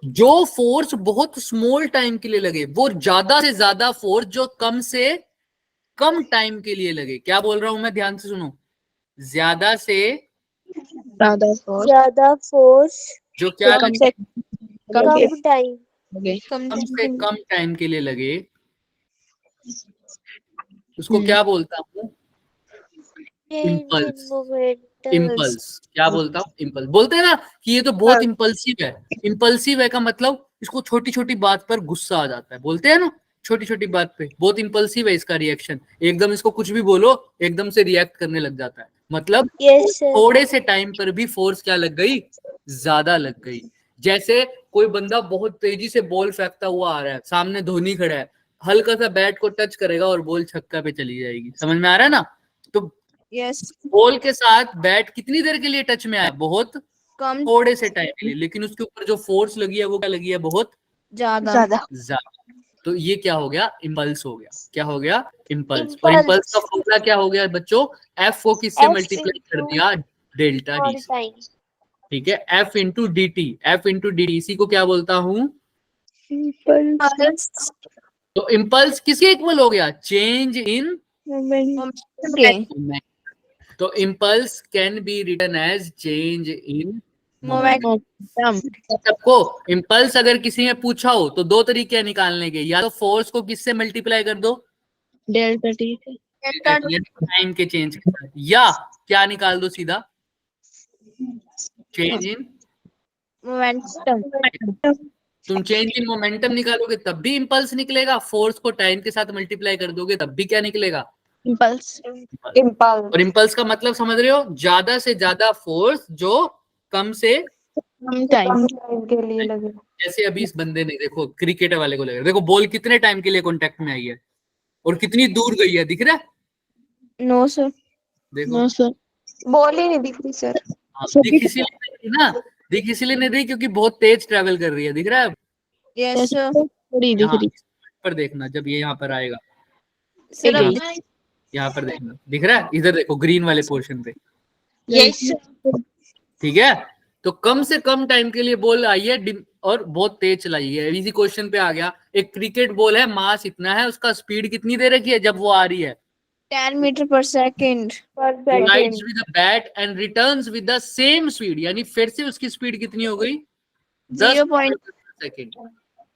जो फोर्स बहुत स्मॉल टाइम के लिए लगे, वो ज्यादा से ज्यादा फोर्स जो कम से कम टाइम के लिए लगे। क्या बोल रहा हूं मैं? ध्यान से सुनो। ज्यादा से ज्यादा force जो क्या कम लगे, कम time कम से कम टाइम के लिए लगे, उसको क्या बोलता हूँ? change in impulse. moment impulse. क्या बोलता हूँ? इम्पल्स। बोलते हैं ना कि ये तो बहुत इम्पल्सिव है। इम्पल्सिव है का मतलब इसको छोटी छोटी बात पर गुस्सा आ जाता है। बोलते हैं ना छोटी छोटी बात पे बहुत इम्पल्सिव है इसका रिएक्शन। एकदम इसको कुछ भी बोलो एकदम से रिएक्ट करने लग जाता है। मतलब yes sir थोड़े से टाइम पर भी फोर्स क्या लग गई? ज्यादा लग गई। जैसे कोई बंदा बहुत तेजी से बॉल फेंकता हुआ आ रहा है, सामने धोनी खड़ा है, हल्का सा बैट को टच करेगा और बॉल छक्का पे चली जाएगी। समझ में आ रहा है ना? तो यस बॉल के साथ बैट कितनी देर के लिए टच में आया? बहुत कम थोड़े से टाइम के लिए, लेकिन उसके ऊपर जो फोर्स लगी है वो क्या लगी है, बहुत ज्यादा ज्यादा। तो ये क्या हो गया, इम्पल्स हो गया। क्या हो गया, इम्पल्स। और इम्पल्स का फॉर्मूला क्या हो गया बच्चों, एफ को किससे F मल्टीप्लाई कर into दिया, डेल्टा डी और से। टाइम ठीक है, F into D T, F into D T, इसी को क्या बोलता हूं, इम्पल्स तो इम्पल्स किसके इक्वल हो गया, चेंज इन के मोमेंटम। तो impulse can be written as change in momentum. Momentum सबको इम्पल्स अगर किसी ने पूछा हो तो दो तरीके हैं निकालने के, या तो फोर्स को किससे मल्टीप्लाई कर दो, डेल्टा टी टाइम के चेंज के साथ, या क्या निकाल दो सीधा, चेंज इन। मोमेंटम तुम चेंज इन मोमेंटम निकालोगे तब भी इम्पल्स निकलेगा, फोर्स को टाइम के साथ मल्टीप्लाई कर दोगे तब भी क्या निकलेगा, इम्पल्स इम्पल्स। और इम्पल्स का मतलब समझ रहे हो, ज्यादा से ज्यादा फोर्स जो कम से, कम टाइम टाइम के लिए लगे। जैसे अभी इस बंदे ने देखो, क्रिकेट वाले को लगे, देखो बॉल कितने टाइम के लिए कांटेक्ट में आई है और कितनी दूर गई है, दिख रहा है, नो सर देखो। सर बॉल ही नहीं दिख रही सर। हाँ, दिख इसीलिए नहीं रही ना, दिख इसीलिए नहीं रही क्योंकि बहुत तेज ट्रेवल कर रही है, दिख रहा है। यस सर थोड़ी दिख यहाँ रही पर देखना, जब ये यहाँ पर आएगा, सर अब यहाँ पर देखना, दिख रहा है, इधर देखो ग्रीन वाले पोर्शन पे, यस ठीक है। तो कम से कम टाइम के लिए बॉल आई है और बहुत तेज चलाई है। इसी क्वेश्चन पे आ गया, एक क्रिकेट बॉल है, मास इतना है, उसका स्पीड कितनी दे रखी है जब वो आ रही है, 10 मीटर पर second collides with the bat and returns with the same speed, यानी फिर से उसकी स्पीड कितनी हो गई, 10 सेकंड।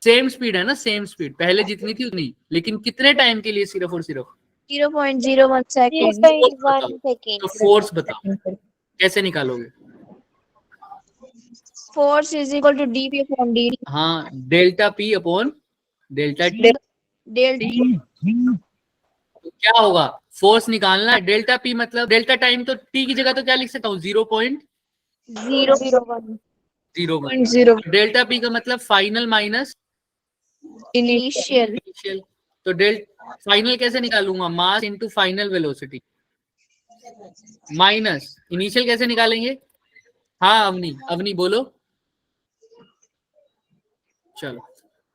सेम स्पीड है ना, सेम स्पीड, पहले जितनी थी उतनी, लेकिन कितने टाइम के लिए, सिर्फ और सिर्फ 0.01 सेकंड 0.1 तो second. फोर्स बताओ कैसे निकालोगे, force is equal to D P upon D हाँ, delta P upon delta T. Delta तो क्या होगा, फोर्स निकालना है, डेल्टा पी मतलब डेल्टा टाइम, तो टी की जगह तो क्या लिख सकता हूँ, 0.01 0.01। डेल्टा पी का मतलब फाइनल माइनस इनिशियल इनिशियल। तो फाइनल कैसे निकालूंगा, mass into final velocity minus initial, कैसे निकालेंगे, हाँ अवनी बोलो, चलो।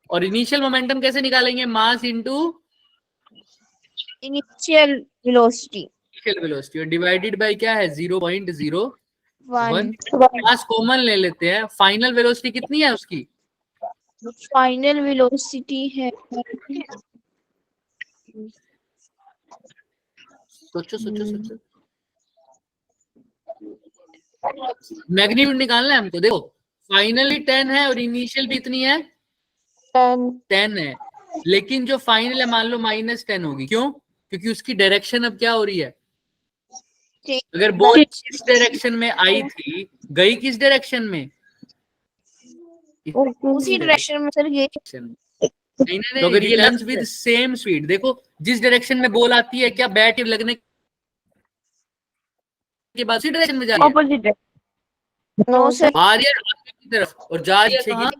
और इनिशियल मोमेंटम कैसे निकालेंगे, mass into initial velocity initial velocity, और डिवाइडेड बाय क्या है, 0.01। 1 मास कॉमन ले लेते हैं, फाइनल वेलोसिटी कितनी है उसकी, फाइनल वेलोसिटी है सोचो सोचो सोचो, मैग्नीट्यूड निकालना है हमको। देखो फाइनली 10 है और इनिशियल भी इतनी है, 10 है, लेकिन जो फाइनल है मान लो -10 होगी, क्यों, क्योंकि उसकी डायरेक्शन अब क्या हो रही है, अगर बॉल किस डायरेक्शन में आई थी, गई किस डायरेक्शन में, उसी डायरेक्शन में सर ये नहीं, तो अगर ये लर्न्स विद सेम स्पीड, देखो जिस डायरेक्शन में बॉल आती है, क्या बैट लगने के बाद उसी डायरेक्शन में जा रही है, ऑपोजिट नो सर आ रही है आगे की तरफ और जा रही है कहाँ,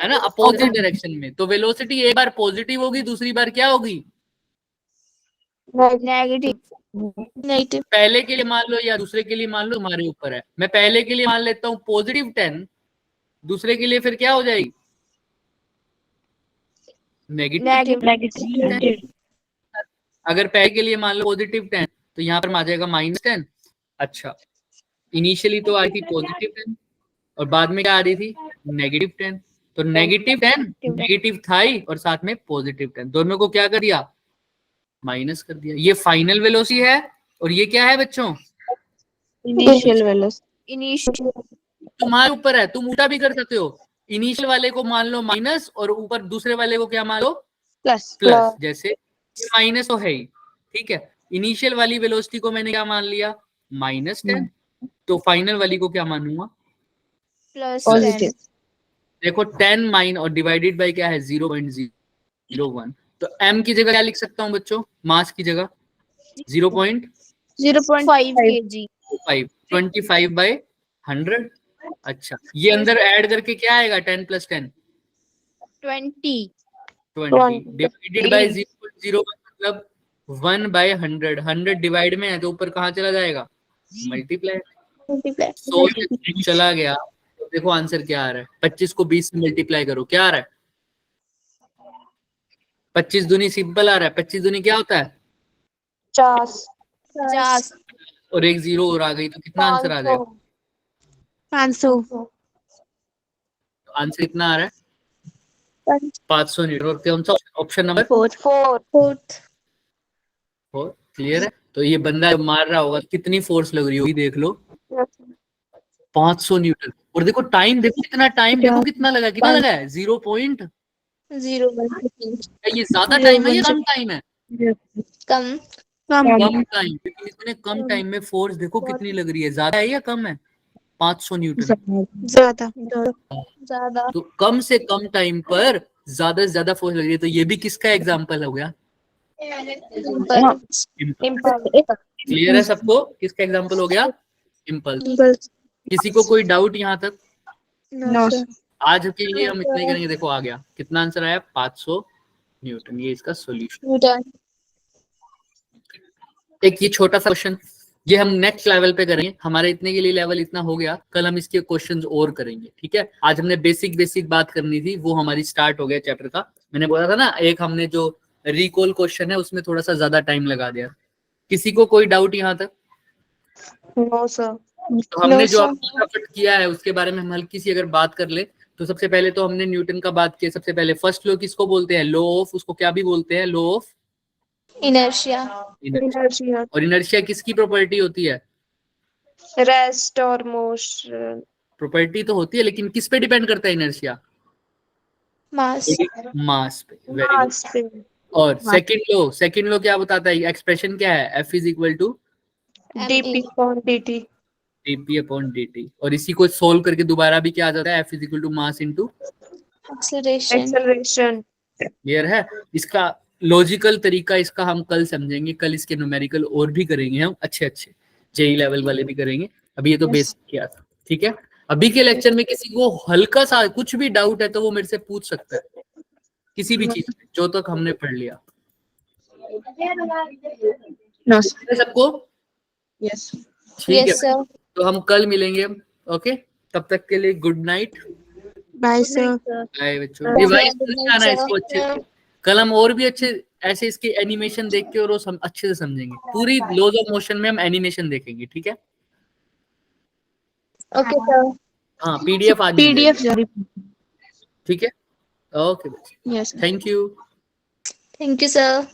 है ना, अपोजिट डायरेक्शन में। तो वेलोसिटी एक बार पॉजिटिव होगी, दूसरी बार क्या होगी, नेगेटिव पहले के लिए मान लो या दूसरे के लिए मान लो, हमारे ऊपर है। मैं पहले के लिए मान लेता हूँ +10, दूसरे के लिए फिर क्या हो जाएगी, नेगेटिव। अगर पहले के लिए मान लो +10 तो यहाँ पर आ जाएगा -10। अच्छा, इनिशियली तो आई थी +10 और बाद में क्या आ रही थी, -10। तो -10 नेगेटिव था ही और साथ में +10, दोनों को क्या कर दिया, माइनस कर दिया। ये फाइनल वेलोसिटी है और ये क्या है बच्चों, इनिशियल वेलोसिटी इनिशियल तुम्हारे ऊपर है, तुम उल्टा भी कर सकते हो, इनिशियल वाले को मान लो माइनस और ऊपर दूसरे वाले को क्या मान लो, प्लस प्लस। जैसे माइनस तो है ही, ठीक है, इनिशियल वाली वेलोसिटी को मैंने क्या मान लिया, -10, तो फाइनल वाली को क्या मानूंगा, प्लस पॉजिटिव। देखो 10 माइन और डिवाइडेड बाय क्या है, 0.01। तो m की जगह क्या लिख सकता हूँ बच्चों, मास की जगह 0.05 kg 25/100। अच्छा, ये अंदर ऐड करके क्या आएगा, 10 + 10 20 डिवाइडेड बाय 0.01 मतलब 1/100। 100 डिवाइड में है तो ऊपर कहाँ चला जाएगा, मल्टीप्लाई। multiply 100 चला गया तो देखो आंसर क्या आ रहा है। 25 को 20 से मल्टीप्लाई करो, क्या आ रहा है? 25 दूनी सिंपल आ रहा है। 25 दूनी क्या होता है? 50 50 और एक जीरो और आ गई तो कितना आंसर आ जाएगा? 500 आंसर कितना आ रहा है? 500 न्यूटन। और कौन सा ऑप्शन नंबर 4 4 4? क्लियर है। तो ये बंदा मार रहा होगा, कितनी फोर्स लग रही होगी देख लो, 500 न्यूटन। और देखो टाइम, देखो कितना टाइम, देखो कितना लगा, कितना लगा है? 0. 0 ये ज्यादा टाइम है या कम टाइम है? कम कम टाइम। क्योंकि इतने कम टाइम में फोर्स देखो कितनी लग रही है, ज्यादा है या कम है? 500 न्यूटन। ज्यादा तो कम से कम टाइम पर ज्यादा से ज्यादा फोर्स लग रही है। तो ये भी किसका एग्जाम्पल हो गया? क्लियर है सबको? किसका एग्जाम्पल हो गया? इम्पल्स। किसी को कोई डाउट यहाँ तक? आज के लिए हम इतना ही करेंगे। देखो आ गया, कितना आंसर आया? 500 न्यूटन। ये इसका सॉल्यूशन। एक ये छोटा सा क्वेश्चन, ये हम नेक्स्ट लेवल पे करेंगे। हमारे इतने के लिए लेवल इतना हो गया, कल हम इसके क्वेश्चंस और करेंगे, ठीक है? आज हमने बेसिक बात करनी थी, वो हमारी स्टार्ट हो गया चैप्टर का। मैंने बोला था ना, एक हमने जो रिकॉल क्वेश्चन है उसमें थोड़ा सा ज्यादा टाइम लगा दिया। किसी को कोई डाउट यहाँ तक? No sir. तो हमने जो फटाफट किया है उसके बारे में हम हल्की सी अगर बात कर ले तो सबसे पहले तो हमने न्यूटन का बात किया। सबसे पहले फर्स्ट लॉ किसको बोलते हैं? लॉ ऑफ, उसको क्या भी बोलते हैं? Law of inertia inertia. और इनर्शिया किसकी प्रॉपर्टी होती है? रेस्ट और मोशन। प्रॉपर्टी तो होती है, लेकिन किस पे डिपेंड करता है इनर्शिया? मास मास पे। Very good. और सेकंड लॉ क्या बताता है? एक्सप्रेशन क्या है? F is equal to dp upon dt। dp upon dt। और इसी को सोल्व करके दोबारा भी क्या आ जाता है? F is equal to mass into acceleration. Clear है? इसका लॉजिकल तरीका इसका हम कल समझेंगे। कल इसके न्यूमेरिकल और भी करेंगे हम, अच्छे जेई लेवल वाले भी करेंगे। अभी ये तो बेसिक किया था, ठीक है? अभी के लेक्चर में किसी को हल्का सा कुछ भी डाउट है तो वो मेरे से पूछ सकता है, किसी भी चीज में जो तक हमने पढ़ लिया। सबको यस ठीक है? तो हम कल मिलेंगे। ओके, तब तक के लिए good night. Bye sir bye बच्चों। रिवाइज करना इसको अच्छे से। कल हम और भी अच्छे ऐसे इसके एनिमेशन देख के और वो अच्छे से समझेंगे। पूरी लॉज ऑफ मोशन में हम एनिमेशन देखेंगे, ठीक है? ओके सर हाँ, पीडीएफ आज पीडीएफ ठीक है? ओके बच्चे, yes thank you. Thank you sir